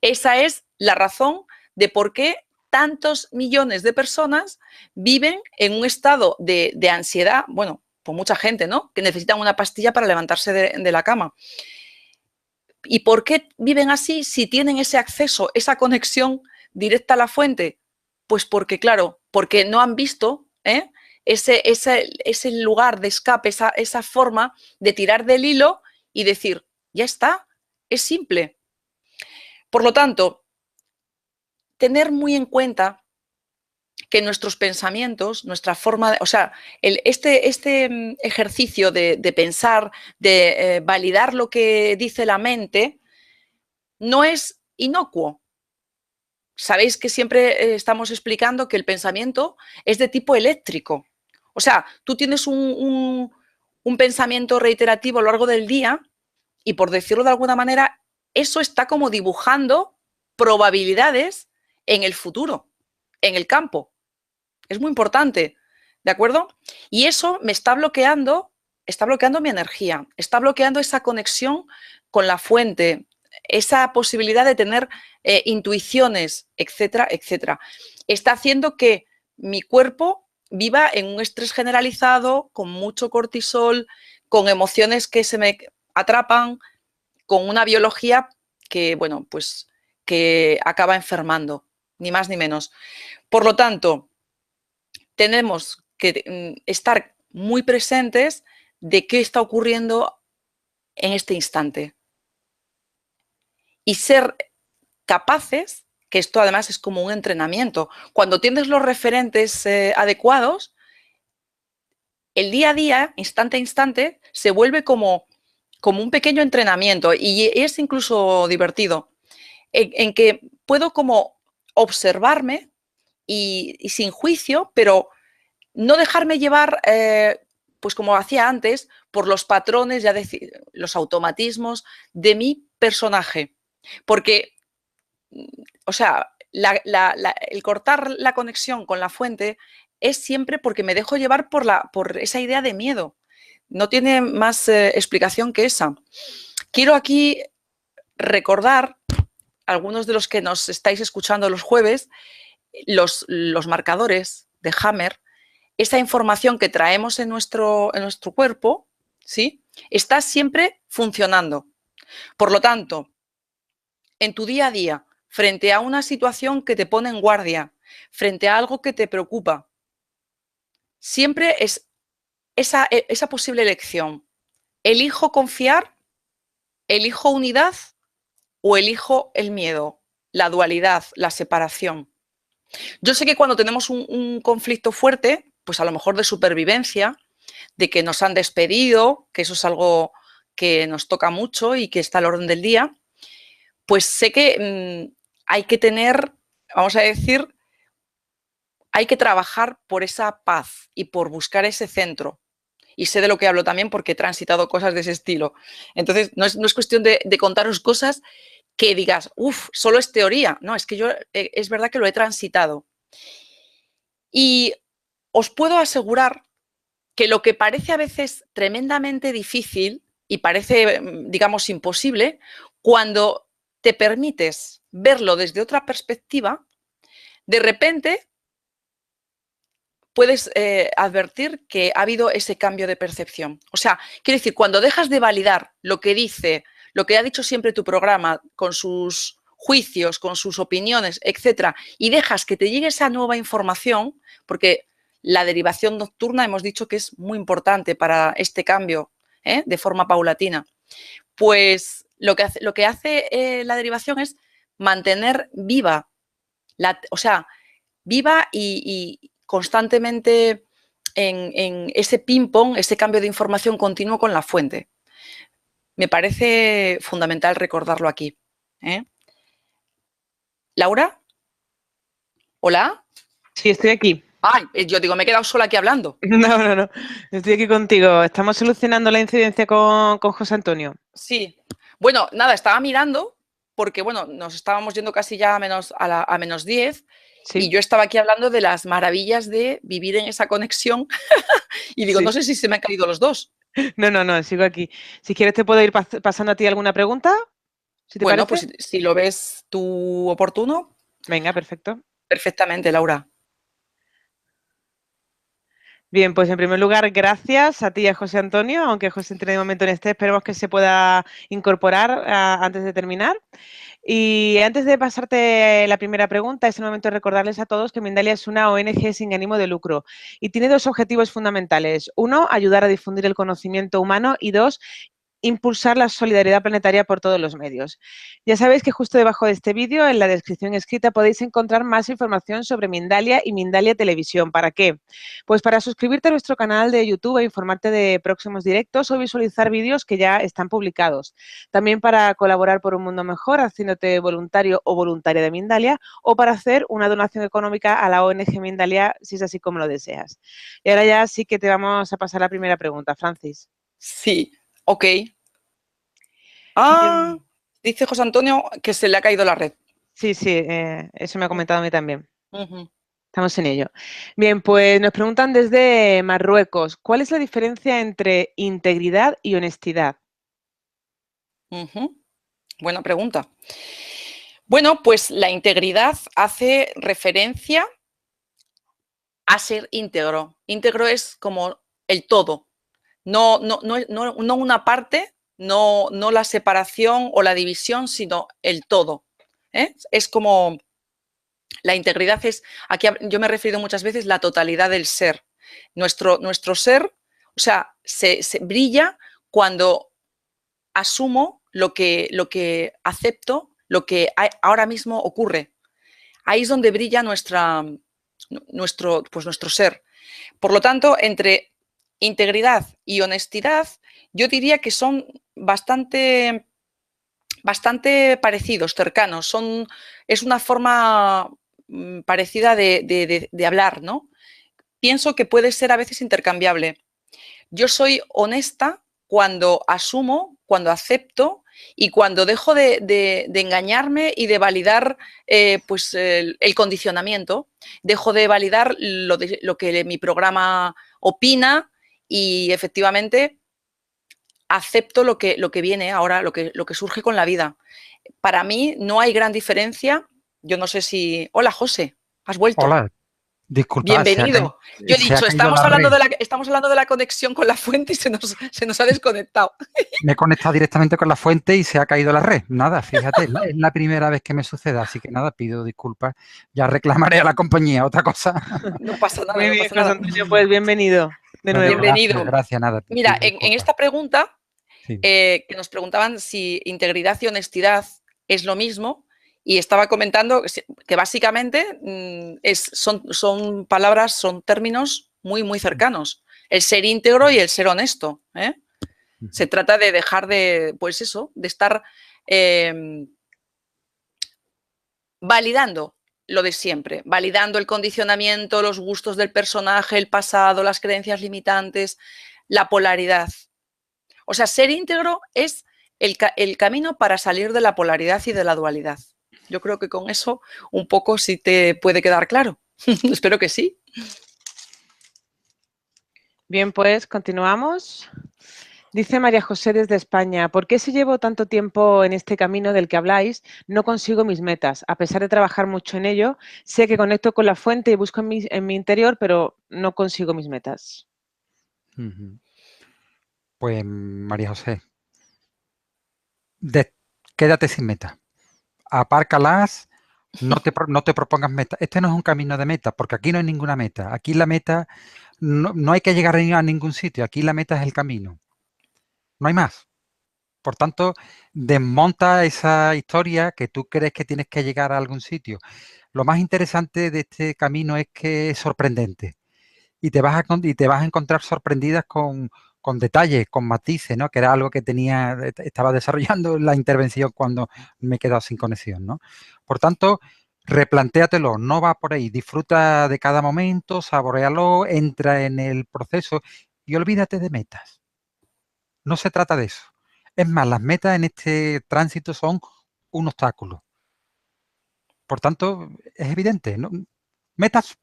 Esa es la razón de por qué tantos millones de personas viven en un estado de ansiedad, bueno, por mucha gente, ¿no? Que necesitan una pastilla para levantarse de la cama. ¿Y por qué viven así si tienen ese acceso, esa conexión directa a la fuente? Pues porque, claro, porque no han visto ese lugar de escape, esa forma de tirar del hilo y decir, ya está, es simple. Por lo tanto, tener muy en cuenta que nuestros pensamientos, nuestra forma, o sea, este ejercicio de pensar, de validar lo que dice la mente, no es inocuo. Sabéis que siempre estamos explicando que el pensamiento es de tipo eléctrico. O sea, tú tienes un pensamiento reiterativo a lo largo del día y, por decirlo de alguna manera, eso está como dibujando probabilidades en el futuro, en el campo. Es muy importante, ¿de acuerdo? Y eso me está bloqueando mi energía, está bloqueando esa conexión con la fuente, esa posibilidad de tener intuiciones, etcétera, etcétera. Está haciendo que mi cuerpo viva en un estrés generalizado, con mucho cortisol, con emociones que se me atrapan, con una biología que, bueno, pues que acaba enfermando, ni más ni menos. Por lo tanto, tenemos que estar muy presentes de qué está ocurriendo en este instante y ser capaces, que esto además es como un entrenamiento, cuando tienes los referentes adecuados, el día a día, instante a instante, se vuelve como un pequeño entrenamiento y es incluso divertido, en que puedo como observarme y sin juicio, pero no dejarme llevar, pues como hacía antes, por los patrones, ya decir, los automatismos de mi personaje. Porque, o sea, el cortar la conexión con la fuente es siempre porque me dejo llevar por esa idea de miedo. No tiene más explicación que esa. Quiero aquí recordar, algunos de los que nos estáis escuchando los jueves, los marcadores de Hammer, esa información que traemos en nuestro cuerpo, ¿sí?, está siempre funcionando. Por lo tanto, en tu día a día, frente a una situación que te pone en guardia, frente a algo que te preocupa, siempre es esa posible elección. ¿Elijo confiar? ¿Elijo unidad? ¿O elijo el miedo, la dualidad, la separación? Yo sé que cuando tenemos un conflicto fuerte, pues a lo mejor de supervivencia, de que nos han despedido, que eso es algo que nos toca mucho y que está al orden del día, pues sé que hay que tener, vamos a decir, hay que trabajar por esa paz y por buscar ese centro. Y sé de lo que hablo también porque he transitado cosas de ese estilo. Entonces, no es cuestión de contaros cosas que digas, uff, solo es teoría. No, es que yo es verdad que lo he transitado. Y os puedo asegurar que lo que parece a veces tremendamente difícil y parece, digamos, imposible, cuando te permites verlo desde otra perspectiva, de repente puedes advertir que ha habido ese cambio de percepción. O sea, quiero decir, cuando dejas de validar lo que dice, lo que ha dicho siempre tu programa, con sus juicios, con sus opiniones, etcétera, y dejas que te llegue esa nueva información, porque la derivación nocturna hemos dicho que es muy importante para este cambio, de forma paulatina, pues lo que hace la derivación es mantener viva, o sea, viva y constantemente en ese ping-pong, ese cambio de información continuo con la fuente. Me parece fundamental recordarlo aquí. ¿Laura? ¿Hola? Sí, estoy aquí. Ay, yo digo, me he quedado sola aquí hablando. No. Estoy aquí contigo. Estamos solucionando la incidencia con José Antonio. Sí. Bueno, nada, estaba mirando porque, bueno, nos estábamos yendo casi ya a menos 10 Sí. y yo estaba aquí hablando de las maravillas de vivir en esa conexión y digo, Sí. no sé si se me han caído los dos. No, sigo aquí. Si quieres te puedo ir pasando a ti alguna pregunta, si te Bueno, parece. pues si lo ves tú oportuno, Venga, perfecto. perfectamente, Laura. Bien, pues en primer lugar, gracias a ti y a José Antonio, aunque José Antonio de momento no esté, esperemos que se pueda incorporar antes de terminar. Y antes de pasarte la primera pregunta, es el momento de recordarles a todos que Mindalia es una ONG sin ánimo de lucro y tiene dos objetivos fundamentales. Uno, ayudar a difundir el conocimiento humano y dos, impulsar la solidaridad planetaria por todos los medios. Ya sabéis que justo debajo de este vídeo, en la descripción escrita, podéis encontrar más información sobre Mindalia y Mindalia Televisión. ¿Para qué? Pues para suscribirte a nuestro canal de YouTube e informarte de próximos directos o visualizar vídeos que ya están publicados. También para colaborar por un mundo mejor, haciéndote voluntario o voluntaria de Mindalia, o para hacer una donación económica a la ONG Mindalia, si es así como lo deseas. Y ahora ya sí que te vamos a pasar la primera pregunta, Francis. Sí, ok. Ah, dice José Antonio que se le ha caído la red. Sí, eso me ha comentado a mí también. Uh-huh. Estamos en ello. Bien, pues nos preguntan desde Marruecos, ¿cuál es la diferencia entre integridad y honestidad? Uh-huh. Buena pregunta. Bueno, pues la integridad hace referencia a ser íntegro. Íntegro es como el todo, no una parte, no la separación o la división, sino el todo. Es como la integridad es, aquí yo me he referido muchas veces, la totalidad del ser. Nuestro ser, o sea, se brilla cuando asumo lo que acepto, lo que ahora mismo ocurre. Ahí es donde brilla nuestro ser. Por lo tanto, entre integridad y honestidad, yo diría que son bastante parecidos, cercanos. Es una forma parecida de hablar, ¿no? Pienso que puede ser a veces intercambiable. Yo soy honesta cuando asumo, cuando acepto y cuando dejo de engañarme y de validar pues el condicionamiento. Dejo de validar lo que mi programa opina y efectivamente acepto lo que viene ahora, lo que surge con la vida. Para mí no hay gran diferencia. Yo no sé si... Hola, José, ¿has vuelto? Hola, disculpa, Bienvenido. Yo he se ha dicho, caído estamos la hablando red. de la conexión con la fuente y se nos ha desconectado. Me he conectado directamente con la fuente y se ha caído la red. Nada, fíjate, es la primera vez que me sucede, así que nada, pido disculpas. Ya reclamaré a la compañía, otra cosa. No pasa nada, Muy no bien, pasa José nada. Antonio, pues bienvenido de Bueno, nuevo. Bienvenido. gracias, nada, Mira, pido en disculpas. esta pregunta Sí. que nos preguntaban si integridad y honestidad es lo mismo y estaba comentando que básicamente son palabras, son términos muy, muy cercanos. El ser íntegro y el ser honesto, ¿eh? Se trata de dejar de, pues eso, de estar validando lo de siempre, validando el condicionamiento, los gustos del personaje, el pasado, las creencias limitantes, la polaridad. O sea, ser íntegro es el camino para salir de la polaridad y de la dualidad. Yo creo que con eso un poco sí te puede quedar claro. Espero que sí. Bien, pues continuamos. Dice María José desde España, ¿por qué si llevo tanto tiempo en este camino del que habláis, no consigo mis metas? A pesar de trabajar mucho en ello, sé que conecto con la fuente y busco en mi interior, pero no consigo mis metas. Pues María José, quédate sin meta. Apárcalas, no te propongas metas. Este no es un camino de meta, porque aquí no hay ninguna meta. Aquí la meta, no hay que llegar a ningún sitio. Aquí la meta es el camino. No hay más. Por tanto, desmonta esa historia que tú crees que tienes que llegar a algún sitio. Lo más interesante de este camino es que es sorprendente y te vas a encontrar sorprendidas con detalles, con matices, ¿no? Que era algo que estaba desarrollando en la intervención cuando me he quedado sin conexión, ¿no? Por tanto, replantéatelo, no va por ahí, disfruta de cada momento, saboréalo, entra en el proceso y olvídate de metas. No se trata de eso. Es más, las metas en este tránsito son un obstáculo. Por tanto, es evidente, ¿no? Metas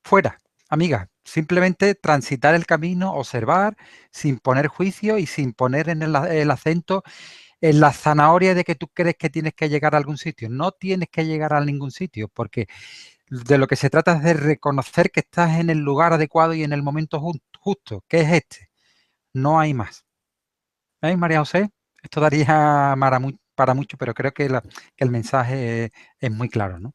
fuera, amiga. Simplemente transitar el camino, observar, sin poner juicio y sin poner en el acento en la zanahoria de que tú crees que tienes que llegar a algún sitio. No tienes que llegar a ningún sitio, porque de lo que se trata es de reconocer que estás en el lugar adecuado y en el momento justo, que es este. No hay más. María José? Esto daría para mucho, pero creo que el mensaje es muy claro, ¿no?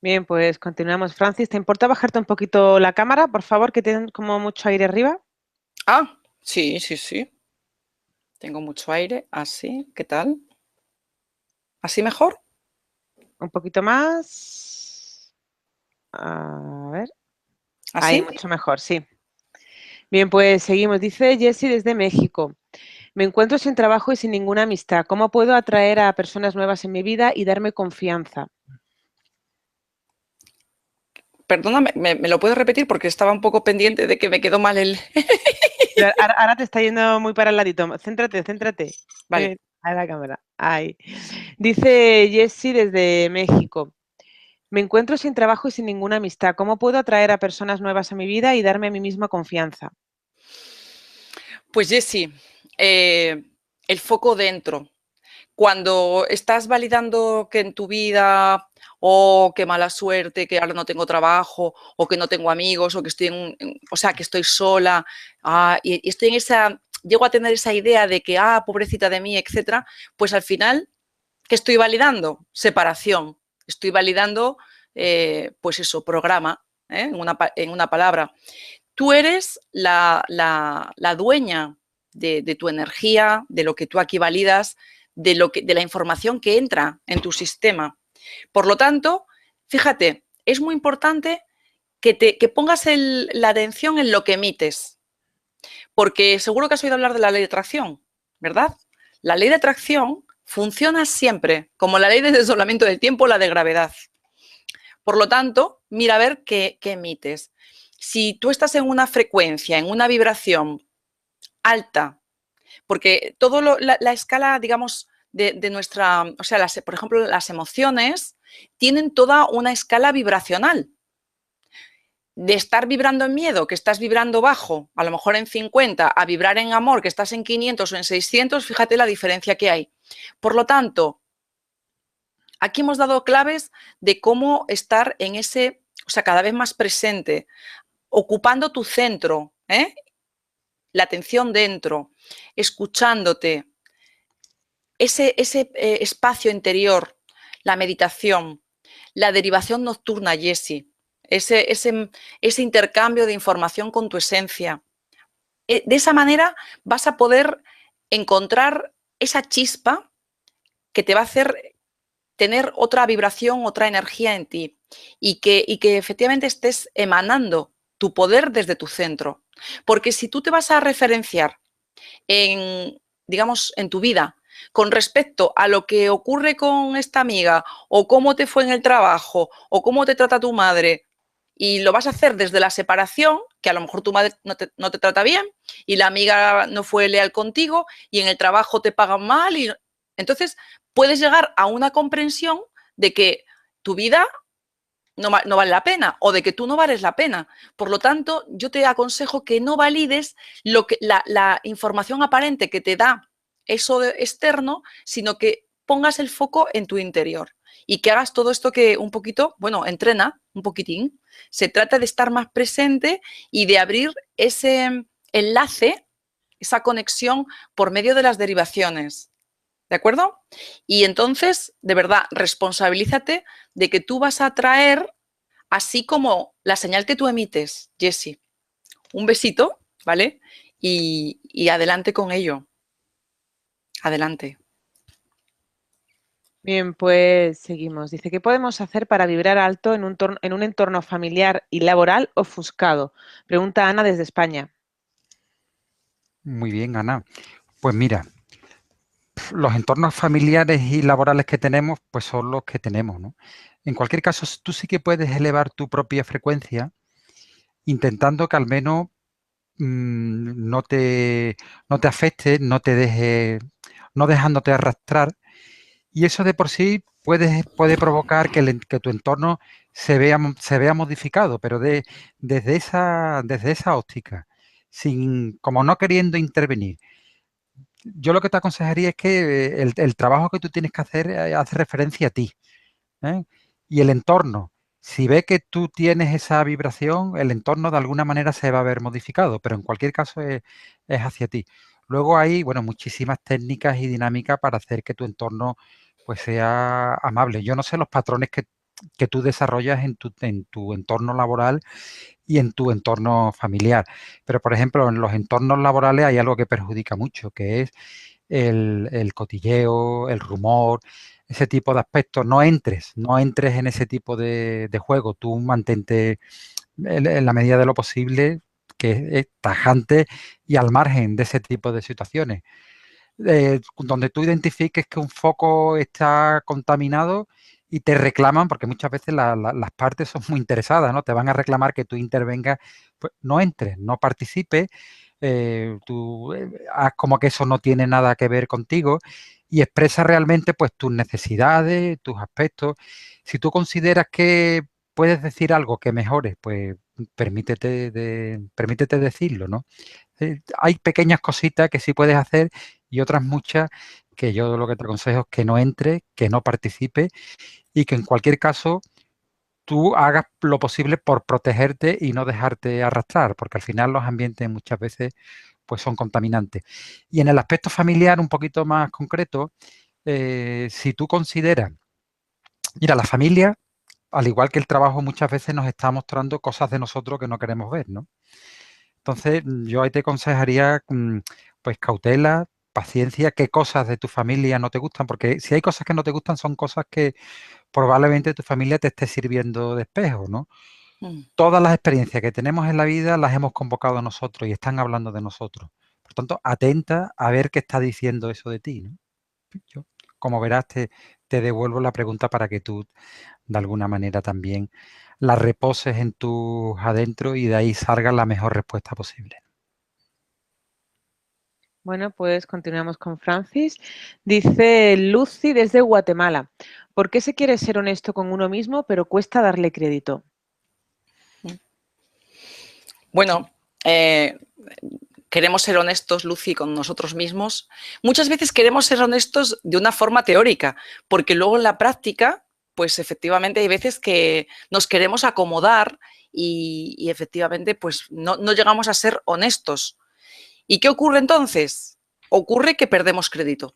Bien, pues continuamos. Francis, ¿te importa bajarte un poquito la cámara, por favor, que tienen como mucho aire arriba? Ah, sí, sí, sí. Tengo mucho aire. Así, ¿qué tal? ¿Así mejor? Un poquito más. A ver. Ahí, ¿Así? mucho mejor, sí. Bien, pues seguimos. Dice Jessie desde México. Me encuentro sin trabajo y sin ninguna amistad. ¿Cómo puedo atraer a personas nuevas en mi vida y darme confianza? Perdóname, ¿me lo puedes repetir? Porque estaba un poco pendiente de que me quedó mal el... Ahora te está yendo muy para el ladito. Céntrate, céntrate. Vale. A la cámara. Ahí. Dice Jessie desde México. Me encuentro sin trabajo y sin ninguna amistad. ¿Cómo puedo atraer a personas nuevas a mi vida y darme a mí misma confianza? Pues Jessie, el foco dentro. Cuando estás validando que en tu vida, oh, qué mala suerte, que ahora no tengo trabajo, o que no tengo amigos, o que o sea, que estoy sola, y estoy en llego a tener esa idea de que, pobrecita de mí, etcétera, pues al final, ¿qué estoy validando? Separación. Estoy validando, pues eso, programa, en una palabra. Tú eres la dueña de tu energía, de lo que tú aquí validas, de la información que entra en tu sistema. Por lo tanto, fíjate, es muy importante que pongas la atención en lo que emites, porque seguro que has oído hablar de la ley de atracción, ¿verdad? La ley de atracción funciona siempre, como la ley del desdoblamiento del tiempo, la de gravedad. Por lo tanto, mira a ver qué emites. Si tú estás en una frecuencia, en una vibración alta, porque toda la escala, digamos, de nuestra, o sea, por ejemplo, las emociones tienen toda una escala vibracional. De estar vibrando en miedo, que estás vibrando bajo, a lo mejor en 50, a vibrar en amor, que estás en 500 o en 600, fíjate la diferencia que hay. Por lo tanto, aquí hemos dado claves de cómo estar en ese, o sea, cada vez más presente, ocupando tu centro, la atención dentro, escuchándote, ese espacio interior, la meditación, la derivación nocturna, Jessie, ese intercambio de información con tu esencia. De esa manera vas a poder encontrar esa chispa que te va a hacer tener otra vibración, otra energía en ti y que efectivamente estés emanando tu poder desde tu centro. Porque si tú te vas a referenciar en, digamos, en tu vida con respecto a lo que ocurre con esta amiga o cómo te fue en el trabajo o cómo te trata tu madre y lo vas a hacer desde la separación, que a lo mejor tu madre no te trata bien y la amiga no fue leal contigo y en el trabajo te pagan mal y entonces puedes llegar a una comprensión de que tu vida no vale la pena o de que tú no vales la pena. Por lo tanto, yo te aconsejo que no valides la información aparente que te da eso externo, sino que pongas el foco en tu interior y que hagas todo esto que un poquito, bueno, entrena un poquitín. Se trata de estar más presente y de abrir ese enlace, esa conexión por medio de las derivaciones. ¿De acuerdo? Y entonces, de verdad, responsabilízate de que tú vas a traer, así como la señal que tú emites, Jessie. Un besito, ¿vale? Y adelante con ello. Adelante. Bien, pues seguimos. Dice, ¿qué podemos hacer para vibrar alto en un entorno familiar y laboral ofuscado? Pregunta Ana desde España. Muy bien, Ana. Pues mira, los entornos familiares y laborales que tenemos, pues son los que tenemos, ¿no? En cualquier caso, tú sí que puedes elevar tu propia frecuencia intentando que al menos no te afecte, no te deje, no dejándote arrastrar. Y eso de por sí puede provocar que tu entorno se vea modificado, pero desde esa óptica, como no queriendo intervenir. Yo lo que te aconsejaría es que el trabajo que tú tienes que hacer hace referencia a ti, ¿eh? Y el entorno. Si ve que tú tienes esa vibración, el entorno de alguna manera se va a ver modificado, pero en cualquier caso es hacia ti. Luego hay, bueno, muchísimas técnicas y dinámicas para hacer que tu entorno pues sea amable. Yo no sé los patrones que tú desarrollas en tu entorno laboral y en tu entorno familiar. Pero, por ejemplo, en los entornos laborales hay algo que perjudica mucho, que es el cotilleo, el rumor, ese tipo de aspectos. No entres en ese tipo de juego. Tú mantente en la medida de lo posible, que es tajante y al margen de ese tipo de situaciones. Donde tú identifiques que un foco está contaminado y te reclaman, porque muchas veces las partes son muy interesadas, ¿no? Te van a reclamar que tú intervengas, pues no entres, no participes, tú haz como que eso no tiene nada que ver contigo y expresa realmente pues tus necesidades, tus aspectos. Si tú consideras que puedes decir algo que mejore, pues permítete decirlo, ¿no? Hay pequeñas cositas que sí puedes hacer y otras muchas que yo lo que te aconsejo es que no entre, que no participe y que en cualquier caso tú hagas lo posible por protegerte y no dejarte arrastrar, porque al final los ambientes muchas veces pues son contaminantes. Y en el aspecto familiar un poquito más concreto, si tú consideras, mira, la familia, al igual que el trabajo, muchas veces nos está mostrando cosas de nosotros que no queremos ver, ¿no? Entonces, yo ahí te aconsejaría, pues, cautela, paciencia, qué cosas de tu familia no te gustan, porque si hay cosas que no te gustan, son cosas que probablemente tu familia te esté sirviendo de espejo, ¿no? Mm. Todas las experiencias que tenemos en la vida las hemos convocado nosotros y están hablando de nosotros. Por tanto, atenta a ver qué está diciendo eso de ti, ¿no? Yo- como verás, te devuelvo la pregunta para que tú, de alguna manera, también la reposes en tus adentro y de ahí salga la mejor respuesta posible. Bueno, pues continuamos con Francis. Dice Lucy desde Guatemala. ¿Por qué se quiere ser honesto con uno mismo, pero cuesta darle crédito? Bueno, queremos ser honestos, Lucy, con nosotros mismos. Muchas veces queremos ser honestos de una forma teórica, porque luego en la práctica, pues efectivamente hay veces que nos queremos acomodar y efectivamente pues no llegamos a ser honestos. ¿Y qué ocurre entonces? Ocurre que perdemos crédito.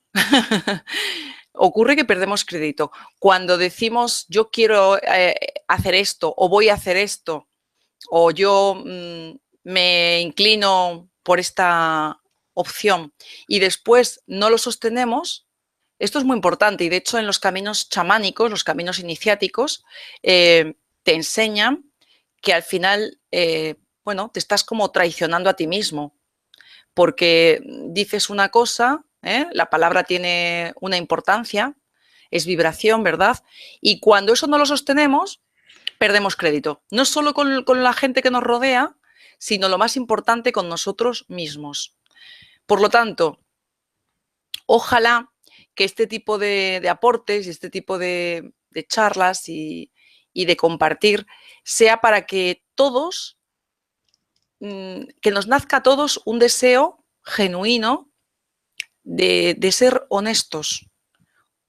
Ocurre que perdemos crédito. Cuando decimos yo quiero hacer esto o voy a hacer esto o yo me inclino por esta opción y después no lo sostenemos, esto es muy importante y de hecho en los caminos chamánicos, los caminos iniciáticos, te enseñan que al final, bueno, te estás como traicionando a ti mismo porque dices una cosa, la palabra tiene una importancia, es vibración, ¿verdad? Y cuando eso no lo sostenemos, perdemos crédito. No solo con la gente que nos rodea, sino lo más importante con nosotros mismos. Por lo tanto, ojalá que este tipo de aportes y este tipo de charlas y de compartir sea para que todos, que nos nazca a todos un deseo genuino de ser honestos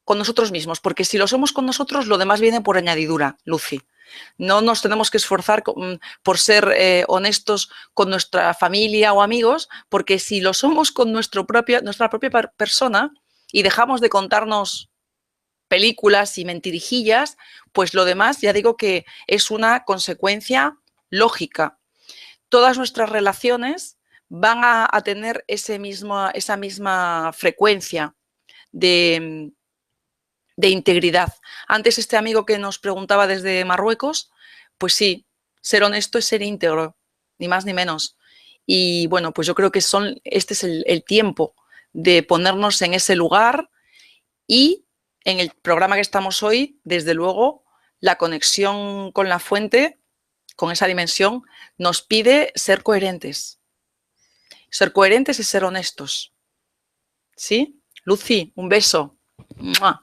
con nosotros mismos, porque si lo somos con nosotros, lo demás viene por añadidura, Lucy. No nos tenemos que esforzar por ser honestos con nuestra familia o amigos, porque si lo somos con nuestra propia persona y dejamos de contarnos películas y mentirijillas, pues lo demás ya digo que es una consecuencia lógica. Todas nuestras relaciones van a tener esa misma frecuencia de integridad. Antes este amigo que nos preguntaba desde Marruecos, pues sí, ser honesto es ser íntegro, ni más ni menos. Y bueno, pues yo creo que este es el tiempo de ponernos en ese lugar y en el programa que estamos hoy, desde luego, la conexión con la fuente, con esa dimensión, nos pide ser coherentes. Ser coherentes y ser honestos. ¿Sí? Lucy, un beso. ¡Mua!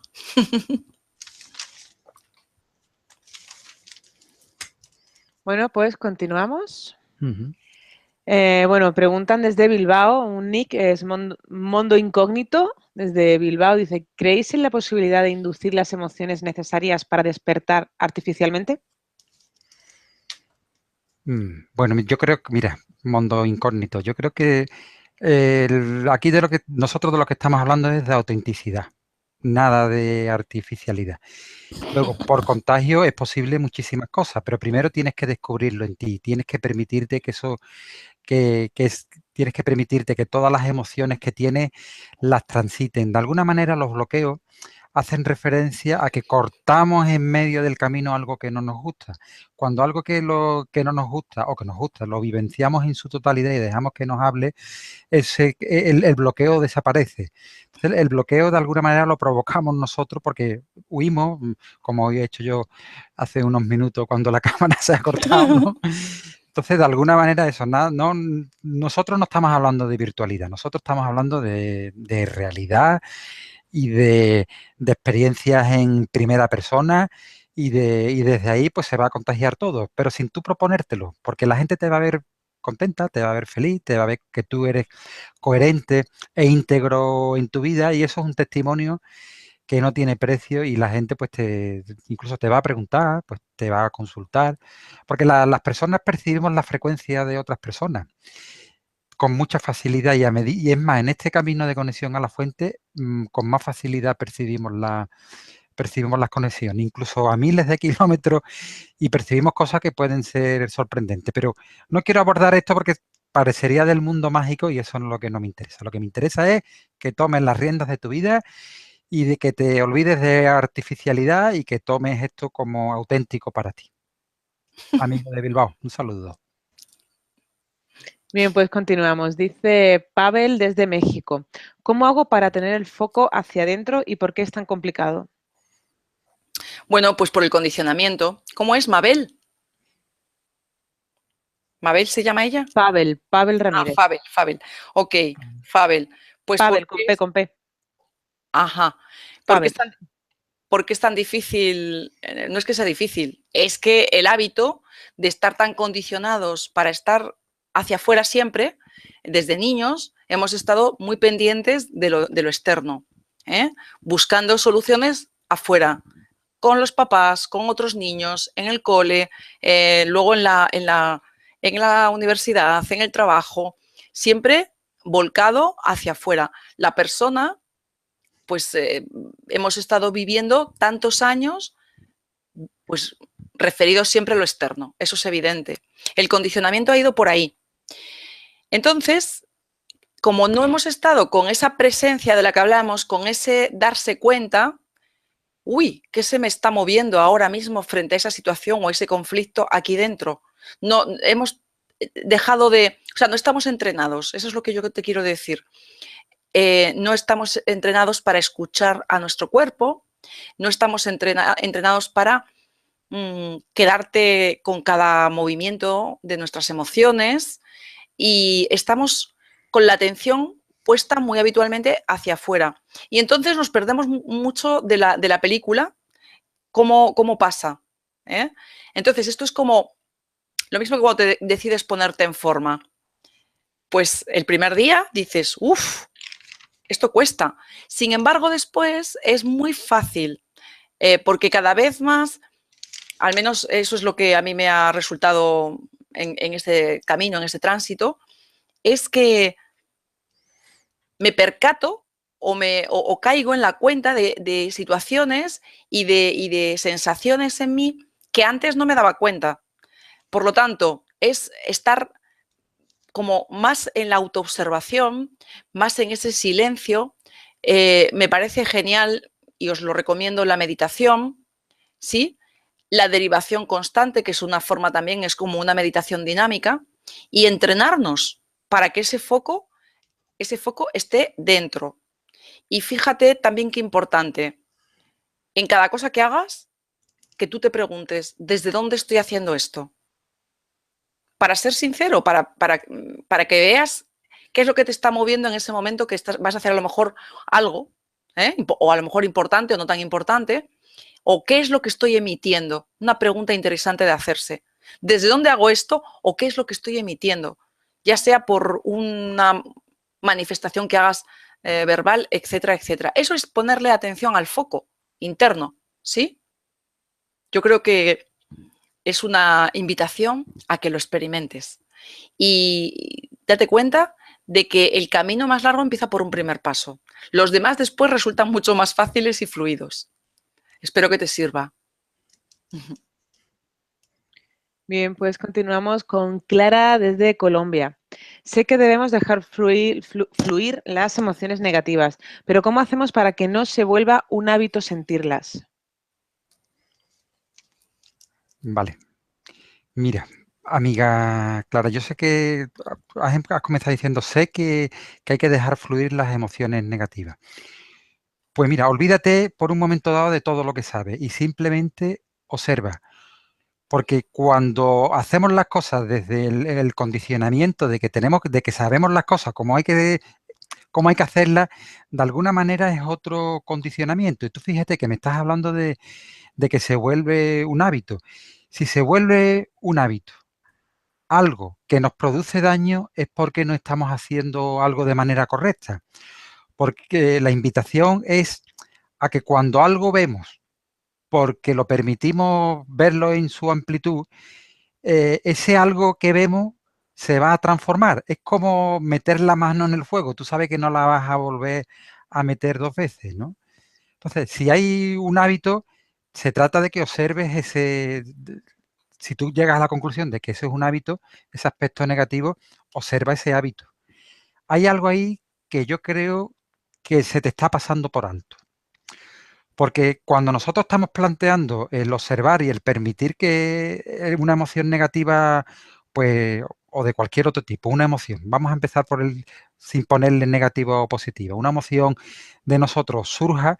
Bueno, pues continuamos. Bueno, preguntan desde Bilbao, un nick es Mondo Incógnito, desde Bilbao, dice, ¿creéis en la posibilidad de inducir las emociones necesarias para despertar artificialmente? Bueno, yo creo que, mira, mundo incógnito, yo creo que aquí nosotros de lo que estamos hablando es de autenticidad, nada de artificialidad. Luego, por contagio es posible muchísimas cosas, pero primero tienes que descubrirlo en ti, tienes que permitirte que eso, tienes que permitirte que todas las emociones que tienes las transiten. De alguna manera los bloqueos hacen referencia a que cortamos en medio del camino algo que no nos gusta. Cuando algo que no nos gusta o que nos gusta lo vivenciamos en su totalidad y dejamos que nos hable, el bloqueo desaparece. Entonces, el bloqueo de alguna manera lo provocamos nosotros porque huimos, como he hecho yo hace unos minutos cuando la cámara se ha cortado, ¿no? Entonces, de alguna manera eso, nosotros no estamos hablando de virtualidad, nosotros estamos hablando de realidad y de experiencias en primera persona y desde ahí pues se va a contagiar todo, pero sin tú proponértelo, porque la gente te va a ver contenta, te va a ver feliz, te va a ver que tú eres coherente e íntegro en tu vida y eso es un testimonio que no tiene precio y la gente pues incluso te va a preguntar, pues te va a consultar, porque las personas percibimos la frecuencia de otras personas con mucha facilidad y es más, en este camino de conexión a la fuente, con más facilidad percibimos las conexiones, incluso a miles de kilómetros y percibimos cosas que pueden ser sorprendentes. Pero no quiero abordar esto porque parecería del mundo mágico y eso no es lo que no me interesa. Lo que me interesa es que tomes las riendas de tu vida y de que te olvides de artificialidad y que tomes esto como auténtico para ti. Amigo de Bilbao, un saludo. Bien, pues continuamos. Dice Pavel desde México. ¿Cómo hago para tener el foco hacia adentro y por qué es tan complicado? Bueno, pues por el condicionamiento. ¿Cómo es Mabel? ¿Mabel se llama ella? Pavel Ah, Ramírez. Fabel. Ok, Fabel. Pues Pavel, porque con P, con P. ajá, porque Pavel. es tan, porque es tan difícil, no es que sea difícil, es que el hábito de estar tan condicionados para estar hacia afuera siempre, desde niños, hemos estado muy pendientes de lo externo, ¿eh? Buscando soluciones afuera, con los papás, con otros niños, en el cole, luego en la universidad, en el trabajo, siempre volcado hacia afuera. La persona, pues hemos estado viviendo tantos años, pues referidos siempre a lo externo, eso es evidente. El condicionamiento ha ido por ahí. Entonces, como no hemos estado con esa presencia de la que hablamos, con ese darse cuenta, uy, ¿qué se me está moviendo ahora mismo frente a esa situación o ese conflicto aquí dentro? No, hemos dejado o sea, no estamos entrenados, eso es lo que yo te quiero decir. No estamos entrenados para escuchar a nuestro cuerpo, no estamos entrenados para quedarte con cada movimiento de nuestras emociones y estamos con la atención puesta muy habitualmente hacia afuera. Y entonces nos perdemos mucho de la película, cómo pasa. ¿eh? Entonces, esto es como lo mismo que cuando te decides ponerte en forma. Pues el primer día dices, uff, esto cuesta. Sin embargo, después es muy fácil, porque cada vez más, al menos eso es lo que a mí me ha resultado en este camino, en este tránsito, es que me percato o caigo en la cuenta de situaciones y de sensaciones en mí que antes no me daba cuenta. Por lo tanto, es estar como más en la autoobservación, más en ese silencio. Me parece genial y os lo recomiendo la meditación, ¿sí? La derivación constante, que es una forma también, es como una meditación dinámica, y entrenarnos para que ese foco esté dentro. Y fíjate también qué importante, en cada cosa que hagas, que tú te preguntes, ¿desde dónde estoy haciendo esto? Para ser sincero, para que veas qué es lo que te está moviendo en ese momento que vas a hacer a lo mejor algo, o a lo mejor importante o no tan importante, o qué es lo que estoy emitiendo. Una pregunta interesante de hacerse. ¿Desde dónde hago esto o qué es lo que estoy emitiendo? Ya sea por una manifestación que hagas verbal, etcétera, etcétera. Eso es ponerle atención al foco interno, ¿sí? Yo creo que es una invitación a que lo experimentes. Y date cuenta de que el camino más largo empieza por un primer paso. Los demás después resultan mucho más fáciles y fluidos. Espero que te sirva. Bien, pues continuamos con Clara desde Colombia. Sé que debemos dejar fluir las emociones negativas, pero ¿cómo hacemos para que no se vuelva un hábito sentirlas? Vale. Mira, amiga Clara, yo sé que has comenzado diciendo, sé que hay que dejar fluir las emociones negativas. Pues mira, olvídate por un momento dado de todo lo que sabes y simplemente observa. Porque cuando hacemos las cosas desde el condicionamiento de que de que sabemos las cosas cómo hay que hacerlas, de alguna manera es otro condicionamiento. Y tú fíjate que me estás hablando de que se vuelve un hábito. Si se vuelve un hábito, algo que nos produce daño, es porque no estamos haciendo algo de manera correcta. Porque la invitación es a que cuando algo vemos, porque lo permitimos verlo en su amplitud, ese algo que vemos se va a transformar. Es como meter la mano en el fuego. Tú sabes que no la vas a volver a meter dos veces, ¿no? Entonces, si hay un hábito, se trata de que observes si tú llegas a la conclusión de que ese es un hábito, ese aspecto negativo, observa ese hábito. Hay algo ahí que yo creo que se te está pasando por alto. Porque cuando nosotros estamos planteando el observar y el permitir que una emoción negativa pues o de cualquier otro tipo, una emoción, vamos a empezar por sin ponerle negativo o positivo, una emoción de nosotros surja,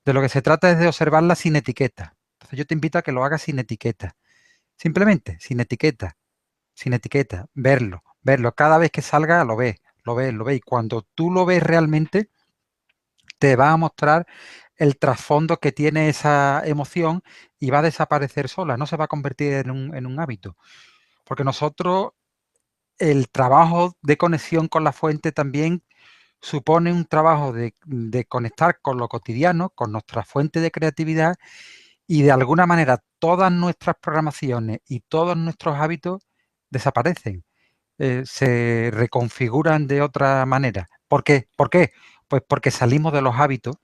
de lo que se trata es de observarla sin etiqueta. Entonces yo te invito a que lo hagas sin etiqueta, simplemente sin etiqueta, verlo, cada vez que salga lo ves, y cuando tú lo ves realmente te va a mostrar el trasfondo que tiene esa emoción y va a desaparecer sola, no se va a convertir en un hábito. Porque nosotros, el trabajo de conexión con la fuente también supone un trabajo de conectar con lo cotidiano, con nuestra fuente de creatividad, y de alguna manera todas nuestras programaciones y todos nuestros hábitos desaparecen, se reconfiguran de otra manera. ¿Por qué? ¿Por qué? Pues porque salimos de los hábitos.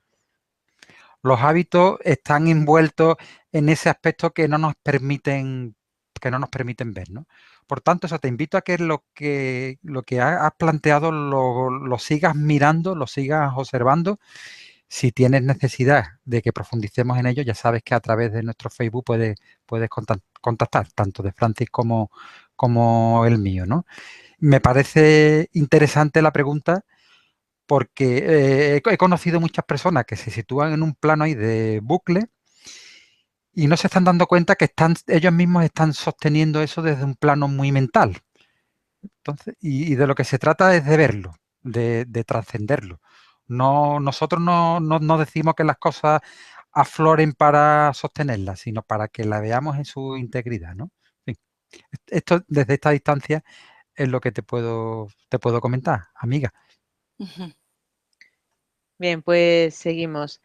Los hábitos están envueltos en ese aspecto que no nos permiten ver, ¿no? Por tanto, eso te invito a que lo que has planteado lo sigas mirando, lo sigas observando. Si tienes necesidad de que profundicemos en ello, ya sabes que a través de nuestro Facebook puedes contactar, tanto de Francis como el mío, ¿no? Me parece interesante la pregunta porque he conocido muchas personas que se sitúan en un plano ahí de bucle y no se están dando cuenta que ellos mismos están sosteniendo eso desde un plano muy mental. Entonces, y de lo que se trata es de verlo, de trascenderlo. No, nosotros no decimos que las cosas afloren para sostenerlas, sino para que la veamos en su integridad, ¿no? En fin, esto desde esta distancia es lo que te puedo comentar, amiga. Bien, pues seguimos.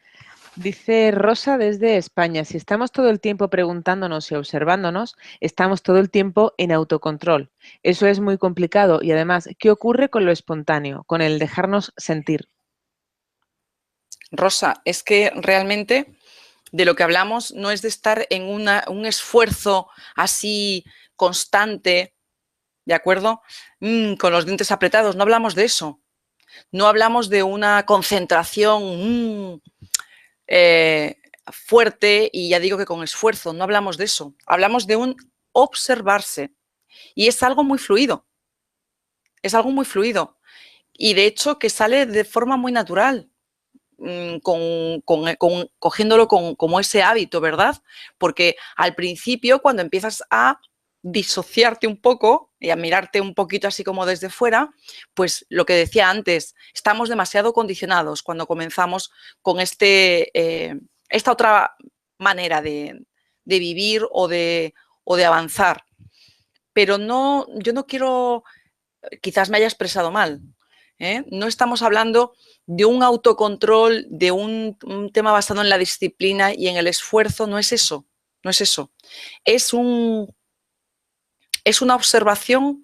Dice Rosa desde España, si estamos todo el tiempo preguntándonos y observándonos, estamos todo el tiempo en autocontrol. Eso es muy complicado y además, ¿qué ocurre con lo espontáneo, con el dejarnos sentir? Rosa, es que realmente de lo que hablamos no es de estar en un esfuerzo así constante, ¿de acuerdo? Con los dientes apretados, no hablamos de eso. No hablamos de una concentración fuerte y ya digo que con esfuerzo, no hablamos de eso. Hablamos de un observarse y es algo muy fluido. Es algo muy fluido y de hecho que sale de forma muy natural. Cogiéndolo como ese hábito, ¿verdad? Porque al principio, cuando empiezas a disociarte un poco y a mirarte un poquito así como desde fuera, pues lo que decía antes, estamos demasiado condicionados cuando comenzamos con esta otra manera de vivir o de avanzar. Pero no, yo no quiero, quizás me haya expresado mal, ¿eh? No estamos hablando de un autocontrol, de un tema basado en la disciplina y en el esfuerzo, no es eso, no es eso. Es una observación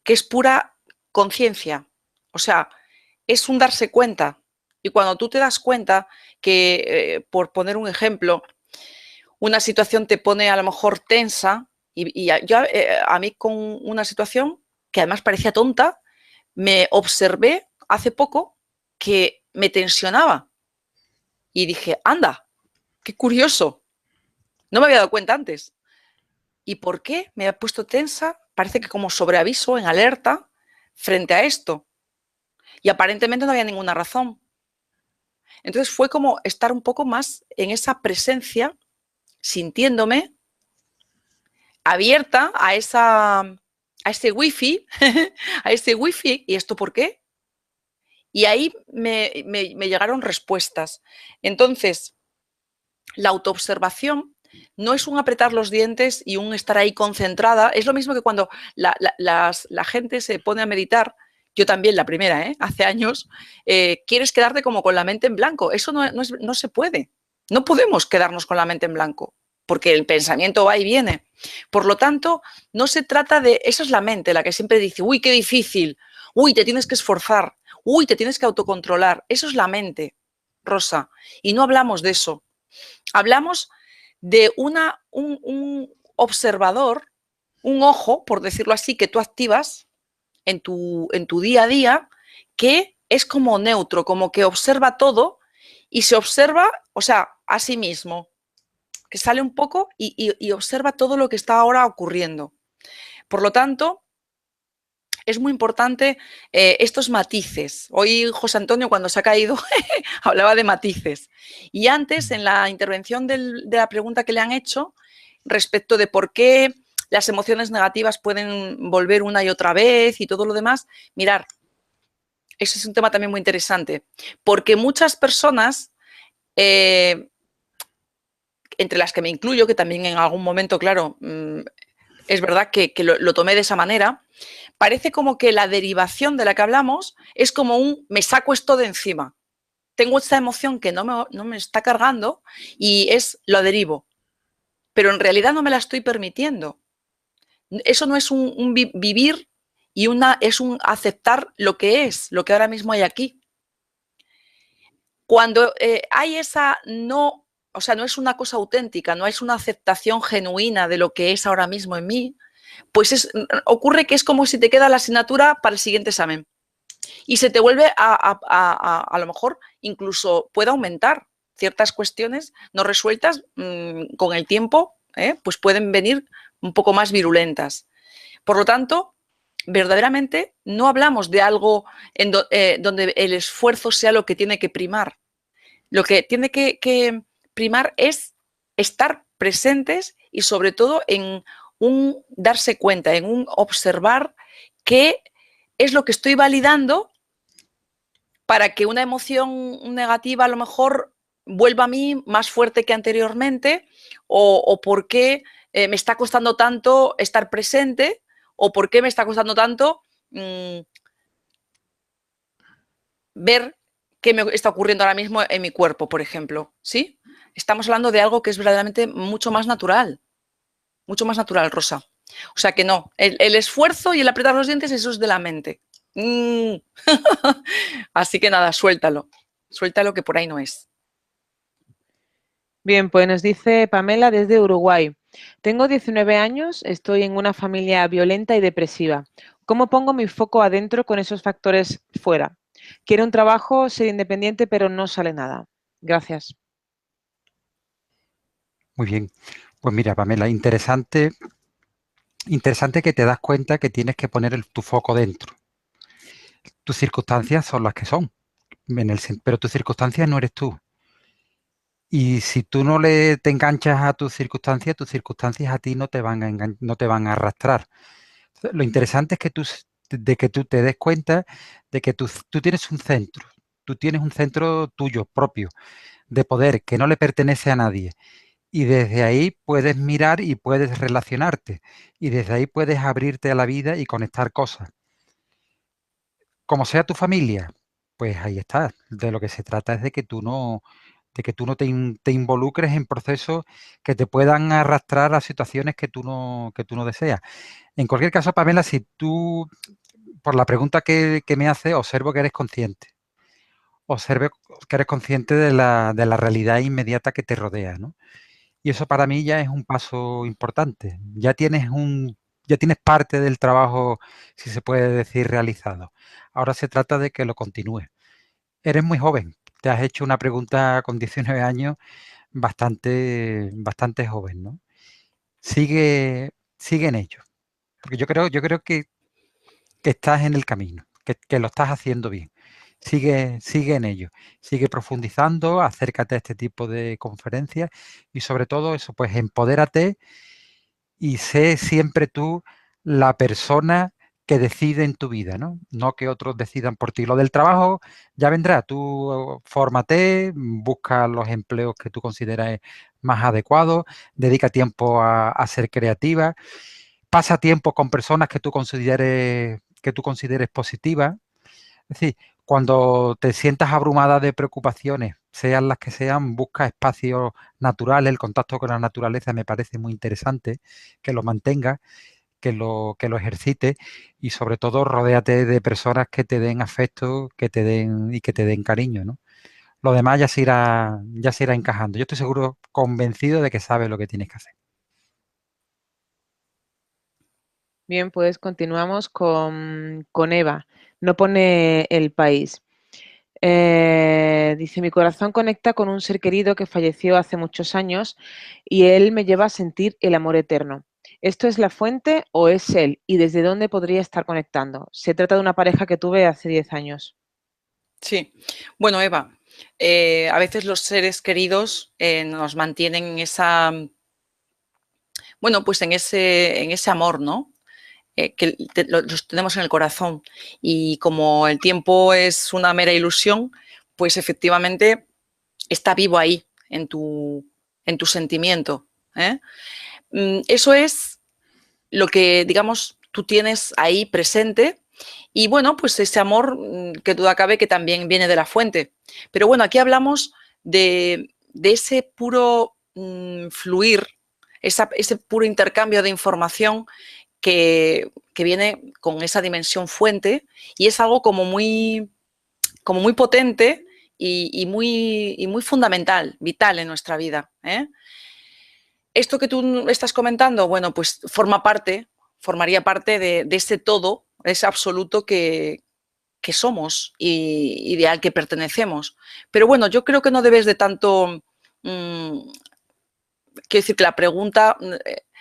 que es pura conciencia, o sea, es un darse cuenta. Y cuando tú te das cuenta que, por poner un ejemplo, una situación te pone a lo mejor tensa, y a mí con una situación que además parecía tonta, me observé hace poco que me tensionaba y dije, anda, qué curioso, no me había dado cuenta antes. ¿Y por qué me había puesto tensa? Parece que como sobreaviso, en alerta, frente a esto. Y aparentemente no había ninguna razón. Entonces fue como estar un poco más en esa presencia, sintiéndome abierta a ese wifi, a ese wifi. ¿Y esto por qué? Y ahí me llegaron respuestas. Entonces, la autoobservación no es un apretar los dientes y un estar ahí concentrada. Es lo mismo que cuando la gente se pone a meditar. Yo también, la primera, hace años, quieres quedarte como con la mente en blanco. Eso no se puede. No podemos quedarnos con la mente en blanco, porque el pensamiento va y viene. Por lo tanto, no se trata de... Esa es la mente la que siempre dice, uy, qué difícil, uy, te tienes que esforzar, uy, te tienes que autocontrolar. Eso es la mente, Rosa. Y no hablamos de eso. Hablamos de un observador, un ojo, por decirlo así, que tú activas en tu día a día, que es como neutro, como que observa todo y se observa, o sea, a sí mismo, que sale un poco y observa todo lo que está ahora ocurriendo. Por lo tanto, es muy importante estos matices. Hoy José Antonio, cuando se ha caído, hablaba de matices. Y antes, en la intervención de la pregunta que le han hecho, respecto de por qué las emociones negativas pueden volver una y otra vez y todo lo demás, mirar, ese es un tema también muy interesante, porque muchas personas, entre las que me incluyo, que también en algún momento, claro, es verdad que lo tomé de esa manera, parece como que la derivación de la que hablamos es como un me saco esto de encima. Tengo esta emoción que no me está cargando y lo derivo, pero en realidad no me la estoy permitiendo. Eso no es un vivir y es un aceptar lo que es, lo que ahora mismo hay aquí. Cuando hay esa o sea, no es una cosa auténtica, no es una aceptación genuina de lo que es ahora mismo en mí, pues ocurre que es como si te queda la asignatura para el siguiente examen y se te vuelve a lo mejor incluso puede aumentar ciertas cuestiones no resueltas con el tiempo, pues pueden venir un poco más virulentas. Por lo tanto, verdaderamente no hablamos de algo donde el esfuerzo sea lo que tiene que primar. Lo que tiene que primar es estar presentes y sobre todo en un darse cuenta, en un observar qué es lo que estoy validando para que una emoción negativa a lo mejor vuelva a mí más fuerte que anteriormente o por qué me está costando tanto estar presente o por qué me está costando tanto ver qué me está ocurriendo ahora mismo en mi cuerpo, por ejemplo, ¿sí? Estamos hablando de algo que es verdaderamente mucho más natural, Rosa. O sea que no, el esfuerzo y el apretar los dientes, eso es de la mente. Así que nada, suéltalo que por ahí no es. Bien, pues nos dice Pamela desde Uruguay. Tengo 19 años, estoy en una familia violenta y depresiva. ¿Cómo pongo mi foco adentro con esos factores fuera? Quiero un trabajo, ser independiente, pero no sale nada. Gracias. Muy bien. Pues mira, Pamela, interesante que te das cuenta que tienes que poner tu foco dentro. Tus circunstancias son las que son, pero tus circunstancias no eres tú. Y si tú no te enganchas a tus circunstancias a ti no te van no te van a arrastrar. Lo interesante es que tú te des cuenta de que tú tienes un centro, tú tienes un centro tuyo propio de poder que no le pertenece a nadie. Y desde ahí puedes mirar y puedes relacionarte. Y desde ahí puedes abrirte a la vida y conectar cosas. Como sea tu familia, pues ahí está. De lo que se trata es de que tú no te involucres en procesos que te puedan arrastrar a situaciones que tú no deseas. En cualquier caso, Pamela, si tú, por la pregunta que me hace, observo que eres consciente. Observe que eres consciente de la realidad inmediata que te rodea, ¿no? Y eso para mí ya es un paso importante. Ya tienes parte del trabajo, si se puede decir, realizado. Ahora se trata de que lo continúes. Eres muy joven. Te has hecho una pregunta con 19 años bastante joven, ¿no? Sigue en ello. Porque yo creo que estás en el camino, que lo estás haciendo bien. Sigue en ello, sigue profundizando, acércate a este tipo de conferencias y sobre todo eso, pues empodérate y sé siempre tú la persona que decide en tu vida, ¿no? No que otros decidan por ti. Lo del trabajo ya vendrá, tú fórmate, busca los empleos que tú consideras más adecuados, dedica tiempo a ser creativa, pasa tiempo con personas que tú consideres positivas. Es decir, cuando te sientas abrumada de preocupaciones, sean las que sean, busca espacios naturales. El contacto con la naturaleza me parece muy interesante, que lo mantengas, que lo ejercites y sobre todo rodéate de personas que te den afecto, que te den cariño, ¿no? Lo demás ya se irá encajando. Yo estoy seguro, convencido de que sabes lo que tienes que hacer. Bien, pues continuamos con Eva. No pone el país. Dice, mi corazón conecta con un ser querido que falleció hace muchos años y él me lleva a sentir el amor eterno. ¿Esto es la fuente o es él? ¿Y desde dónde podría estar conectando? Se trata de una pareja que tuve hace 10 años. Sí. Bueno, Eva, a veces los seres queridos nos mantienen en esa, bueno, pues en ese amor, ¿no? Que los tenemos en el corazón. Y como el tiempo es una mera ilusión, pues efectivamente está vivo ahí, en tu sentimiento. ¿Eh? Eso es lo que, digamos, tú tienes ahí presente. Y bueno, pues ese amor, que duda cabe que también viene de la fuente. Pero bueno, aquí hablamos de ese puro fluir, ese puro intercambio de información que viene con esa dimensión fuente y es algo como muy potente y muy fundamental, vital en nuestra vida. ¿Eh? Esto que tú estás comentando, bueno, pues formaría parte de ese todo, ese absoluto que somos y al que pertenecemos. Pero bueno, yo creo que no debes de tanto... quiero decir que la pregunta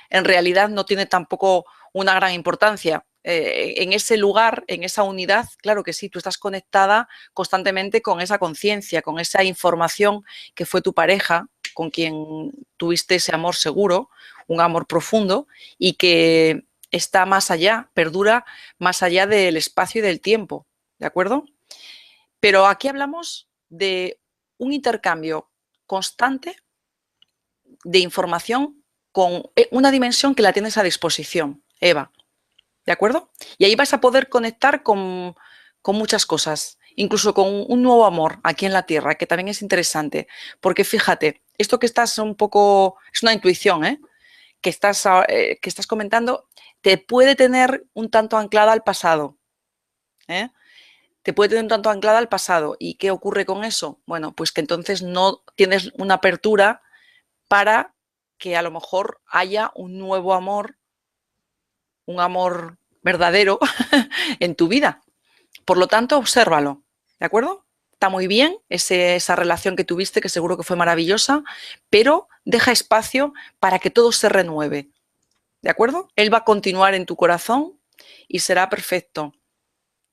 en realidad no tiene tampoco una gran importancia. En ese lugar, en esa unidad, claro que sí, tú estás conectada constantemente con esa conciencia, con esa información que fue tu pareja, con quien tuviste ese amor seguro, un amor profundo y que está más allá, perdura más allá del espacio y del tiempo, ¿de acuerdo? Pero aquí hablamos de un intercambio constante de información con una dimensión que la tienes a disposición, Eva, ¿de acuerdo? Y ahí vas a poder conectar con muchas cosas, incluso con un nuevo amor aquí en la Tierra, que también es interesante, porque fíjate, esto que estás un poco, es una intuición, que estás comentando, te puede tener un tanto anclada al pasado, ¿eh? Te puede tener un tanto anclada al pasado. ¿Y qué ocurre con eso? Bueno, pues que entonces no tienes una apertura para que a lo mejor haya un nuevo amor, un amor verdadero en tu vida. Por lo tanto, obsérvalo, ¿de acuerdo? Está muy bien esa relación que tuviste, que seguro que fue maravillosa, pero deja espacio para que todo se renueve, ¿de acuerdo? Él va a continuar en tu corazón y será perfecto,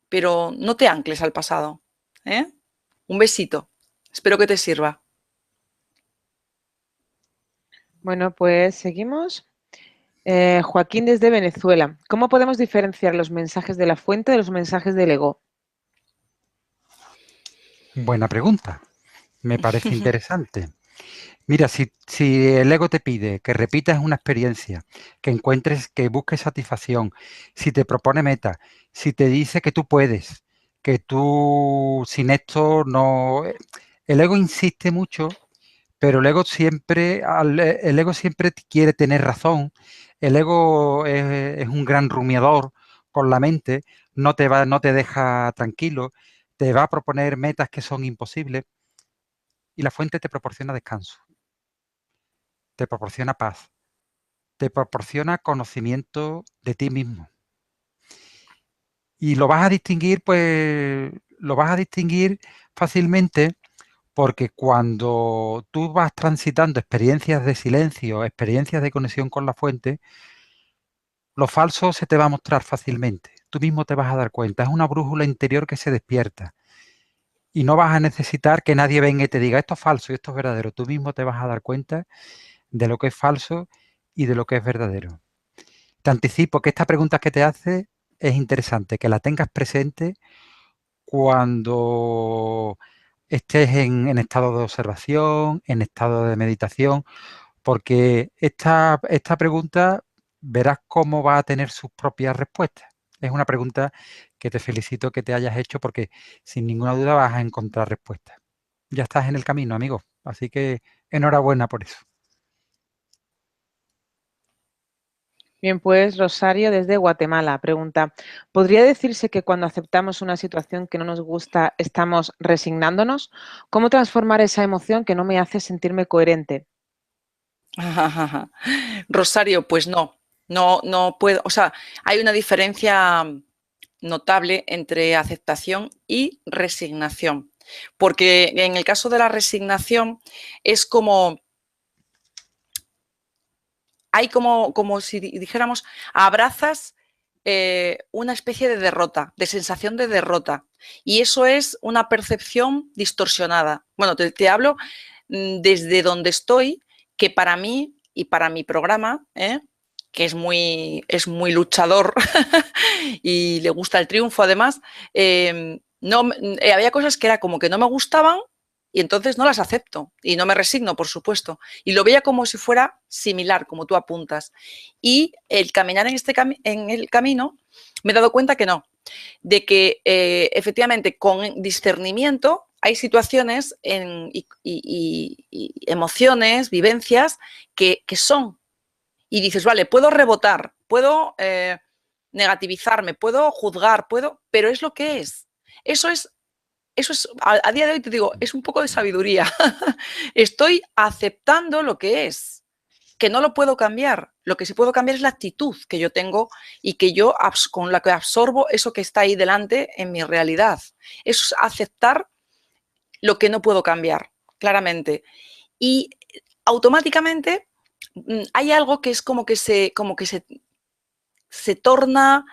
pero no te ancles al pasado. ¿Eh? Un besito. Espero que te sirva. Bueno, pues seguimos. Joaquín desde Venezuela. ¿Cómo podemos diferenciar los mensajes de la fuente de los mensajes del ego? Buena pregunta. Me parece interesante. Mira, si el ego te pide que repitas una experiencia, que encuentres, que busques satisfacción, si te propone meta, si te dice que tú puedes, que tú sin esto no... El ego insiste mucho, pero el ego siempre quiere tener razón. El ego es un gran rumiador con la mente, no te deja tranquilo, te va a proponer metas que son imposibles y la fuente te proporciona descanso, te proporciona paz, te proporciona conocimiento de ti mismo. Y lo vas a distinguir, pues, lo vas a distinguir fácilmente porque cuando tú vas transitando experiencias de silencio, experiencias de conexión con la fuente, lo falso se te va a mostrar fácilmente. Tú mismo te vas a dar cuenta. Es una brújula interior que se despierta. Y no vas a necesitar que nadie venga y te diga esto es falso y esto es verdadero. Tú mismo te vas a dar cuenta de lo que es falso y de lo que es verdadero. Te anticipo que esta pregunta que te hace es interesante, que la tengas presente cuando estés en estado de observación, en estado de meditación, porque esta pregunta verás cómo va a tener sus propias respuestas. Es una pregunta que te felicito que te hayas hecho porque sin ninguna duda vas a encontrar respuestas. Ya estás en el camino, amigo, así que enhorabuena por eso. Bien, pues Rosario desde Guatemala pregunta, ¿podría decirse que cuando aceptamos una situación que no nos gusta estamos resignándonos? ¿Cómo transformar esa emoción que no me hace sentirme coherente? Rosario, pues no puedo, o sea, hay una diferencia notable entre aceptación y resignación, porque en el caso de la resignación es como hay como si dijéramos, abrazas una especie de derrota, de sensación de derrota. Y eso es una percepción distorsionada. Bueno, te hablo desde donde estoy, que para mí y para mi programa, que es muy luchador y le gusta el triunfo además, no, había cosas que era como que no me gustaban y entonces no las acepto y no me resigno, por supuesto. Y lo veía como si fuera similar, como tú apuntas. Y el caminar en el camino me he dado cuenta que no, de que efectivamente con discernimiento hay situaciones y emociones, vivencias que son. Y dices, vale, puedo rebotar, puedo negativizarme, puedo juzgar, pero es lo que es. Eso es, a día de hoy te digo, es un poco de sabiduría. Estoy aceptando lo que es, que no lo puedo cambiar. Lo que sí puedo cambiar es la actitud que yo tengo y que yo con la que absorbo eso que está ahí delante en mi realidad. Eso es aceptar lo que no puedo cambiar, claramente. Y automáticamente hay algo que es como que se torna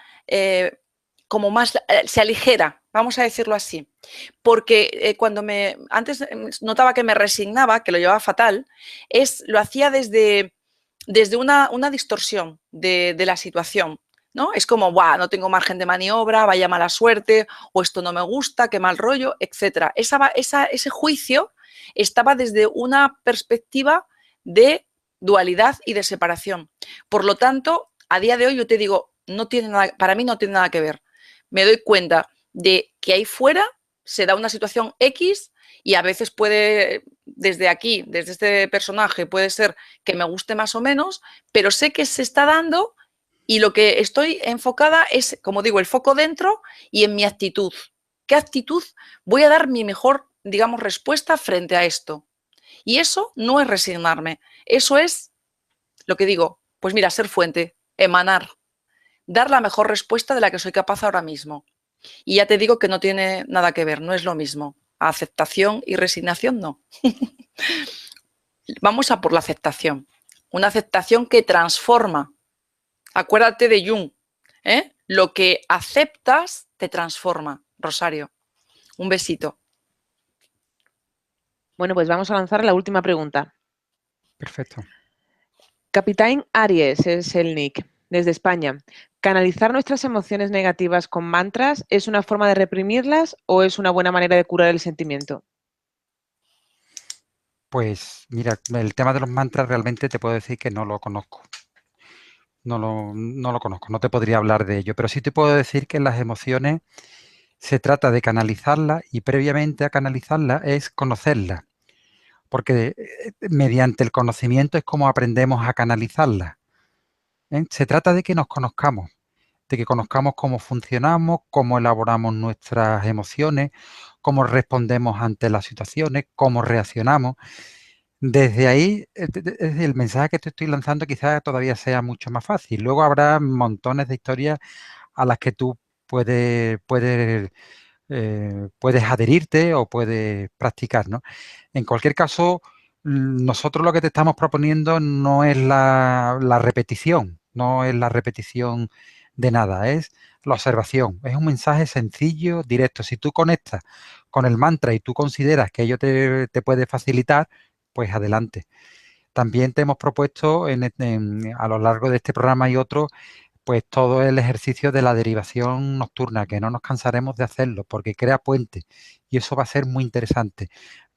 como más, se aligera, vamos a decirlo así. Porque cuando antes notaba que me resignaba, que lo llevaba fatal, lo hacía desde una distorsión de la situación. ¿No? Es como, ¡buah! No tengo margen de maniobra, vaya mala suerte, o esto no me gusta, qué mal rollo, etc. Ese juicio estaba desde una perspectiva de dualidad y de separación. Por lo tanto, a día de hoy yo te digo, para mí no tiene nada que ver. Me doy cuenta de que ahí fuera se da una situación X y a veces puede, desde aquí, desde este personaje, puede ser que me guste más o menos, pero sé que se está dando y lo que estoy enfocada es, como digo, el foco dentro y en mi actitud. ¿Qué actitud voy a dar mi mejor, digamos, respuesta frente a esto? Y eso no es resignarme, eso es lo que digo, pues mira, ser fuente, emanar, dar la mejor respuesta de la que soy capaz ahora mismo. Y ya te digo que no tiene nada que ver, no es lo mismo. Aceptación y resignación no. Vamos a por la aceptación. Una aceptación que transforma. Acuérdate de Jung. Lo que aceptas te transforma. Rosario, un besito. Bueno, pues vamos a lanzar la última pregunta. Perfecto. Capitán Aries es el nick, desde España. ¿Canalizar nuestras emociones negativas con mantras es una forma de reprimirlas o es una buena manera de curar el sentimiento? Pues mira, el tema de los mantras realmente te puedo decir que no lo conozco. No lo conozco, no te podría hablar de ello, pero sí te puedo decir que las emociones se trata de canalizarlas y previamente a canalizarlas es conocerlas, porque mediante el conocimiento es como aprendemos a canalizarlas. Se trata de que nos conozcamos, de que conozcamos cómo funcionamos, cómo elaboramos nuestras emociones, cómo respondemos ante las situaciones, cómo reaccionamos. Desde ahí, el mensaje que te estoy lanzando quizás todavía sea mucho más fácil. Luego habrá montones de historias a las que tú puedes adherirte o puedes practicar, ¿no? En cualquier caso, nosotros lo que te estamos proponiendo no es la repetición, no es la repetición de nada, es la observación. Es un mensaje sencillo, directo. Si tú conectas con el mantra y tú consideras que ello te puede facilitar, pues adelante. También te hemos propuesto a lo largo de este programa y otros, pues todo el ejercicio de la derivación nocturna, que no nos cansaremos de hacerlo, porque crea puente y eso va a ser muy interesante.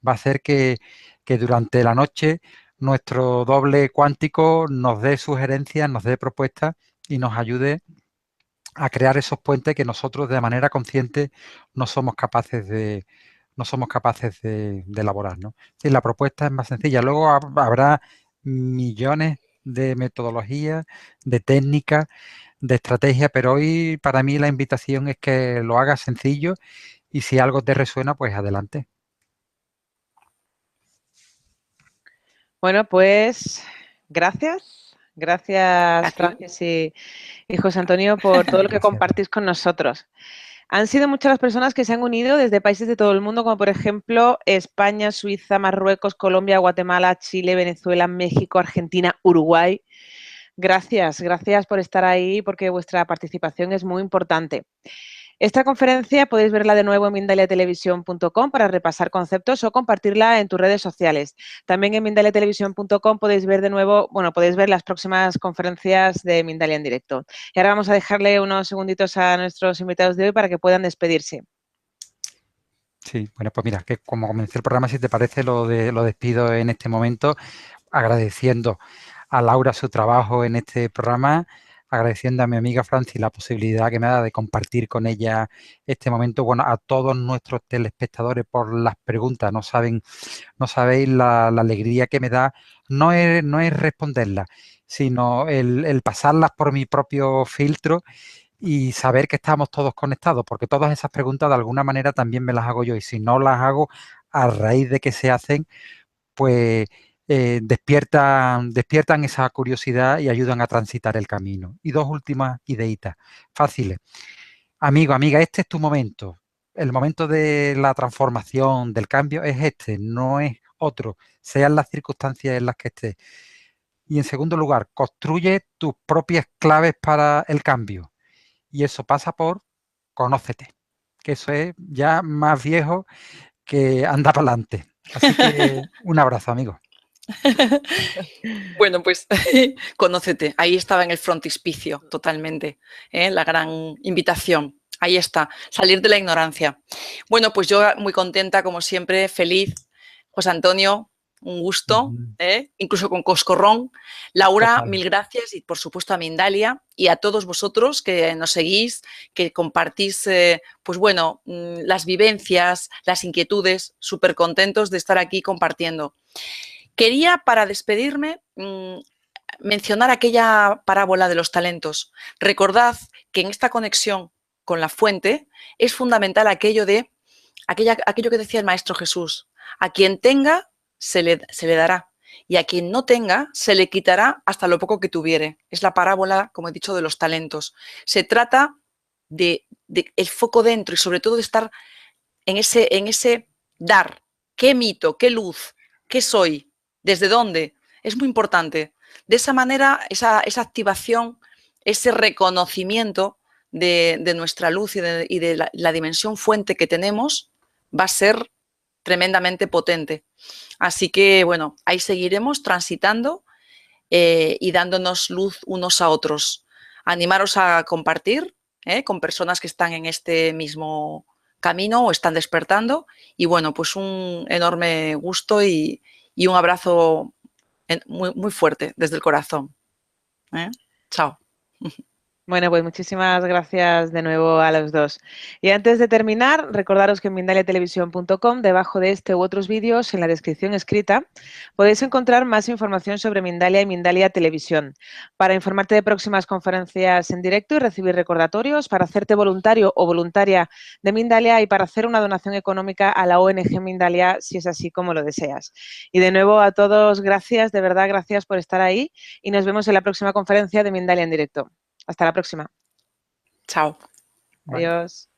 Va a hacer que durante la noche nuestro doble cuántico nos dé sugerencias, nos dé propuestas y nos ayude a crear esos puentes que nosotros de manera consciente no somos capaces de elaborar, ¿no? Sí, la propuesta es más sencilla. Luego habrá millones de metodologías, de técnicas, de estrategias, pero hoy para mí la invitación es que lo hagas sencillo y si algo te resuena, pues adelante. Bueno, pues gracias. Gracias, Francis y José Antonio, por todo lo que Gracias. compartís con nosotros. Han sido muchas las personas que se han unido desde países de todo el mundo, como por ejemplo España, Suiza, Marruecos, Colombia, Guatemala, Chile, Venezuela, México, Argentina, Uruguay. Gracias por estar ahí porque vuestra participación es muy importante. Esta conferencia podéis verla de nuevo en mindaliatelevisión.com para repasar conceptos o compartirla en tus redes sociales. También en mindaliatelevisión.com podéis ver de nuevo, podéis ver las próximas conferencias de Mindalia en directo. Y ahora vamos a dejarle unos segunditos a nuestros invitados de hoy para que puedan despedirse. Sí, bueno, pues mira, que como comencé el programa, si te parece, lo despido en este momento, agradeciendo a Laura su trabajo en este programa, agradeciendo a mi amiga Franci la posibilidad que me da de compartir con ella este momento, bueno, a todos nuestros telespectadores por las preguntas, no sabéis la alegría que me da, no es responderlas, sino el pasarlas por mi propio filtro y saber que estamos todos conectados, porque todas esas preguntas de alguna manera también me las hago yo y si no las hago a raíz de que se hacen, pues despiertan esa curiosidad y ayudan a transitar el camino. Y dos últimas ideitas fáciles. Amigo, amiga, este es tu momento. El momento de la transformación, del cambio, es este, no es otro, sean las circunstancias en las que estés. Y en segundo lugar, construye tus propias claves para el cambio. Y eso pasa por conócete, que eso es ya más viejo que anda para adelante. Así que un abrazo, amigo. Bueno, pues conócete. Ahí estaba en el frontispicio totalmente, la gran invitación. Ahí está, salir de la ignorancia. Bueno, pues yo muy contenta, como siempre, feliz. José Antonio, un gusto, incluso con coscorrón. Laura, Total. mil gracias y por supuesto a Mindalia y a todos vosotros que nos seguís, que compartís, pues bueno, las vivencias, las inquietudes, súper contentos de estar aquí compartiendo. Quería, para despedirme, mencionar aquella parábola de los talentos. Recordad que en esta conexión con la fuente es fundamental aquello que decía el Maestro Jesús. A quien tenga, se le dará. Y a quien no tenga, se le quitará hasta lo poco que tuviere. Es la parábola, como he dicho, de los talentos. Se trata de el foco dentro y sobre todo de estar en ese dar. ¿Qué emito? ¿Qué luz? ¿Qué soy? ¿Desde dónde? Es muy importante. De esa manera, esa activación, ese reconocimiento de nuestra luz y de la dimensión fuente que tenemos va a ser tremendamente potente. Así que, bueno, ahí seguiremos transitando y dándonos luz unos a otros. Animaros a compartir con personas que están en este mismo camino o están despertando. Y bueno, pues un enorme gusto y un abrazo muy, muy fuerte desde el corazón. Chao. Bueno, pues muchísimas gracias de nuevo a los dos. Y antes de terminar, recordaros que en mindaliatelevisión.com, debajo de este u otros vídeos, en la descripción escrita, podéis encontrar más información sobre Mindalia y Mindalia Televisión. Para informarte de próximas conferencias en directo y recibir recordatorios, para hacerte voluntario o voluntaria de Mindalia y para hacer una donación económica a la ONG Mindalia, si es así como lo deseas. Y de nuevo a todos, gracias, de verdad, gracias por estar ahí y nos vemos en la próxima conferencia de Mindalia en directo. Hasta la próxima. Chao. Adiós.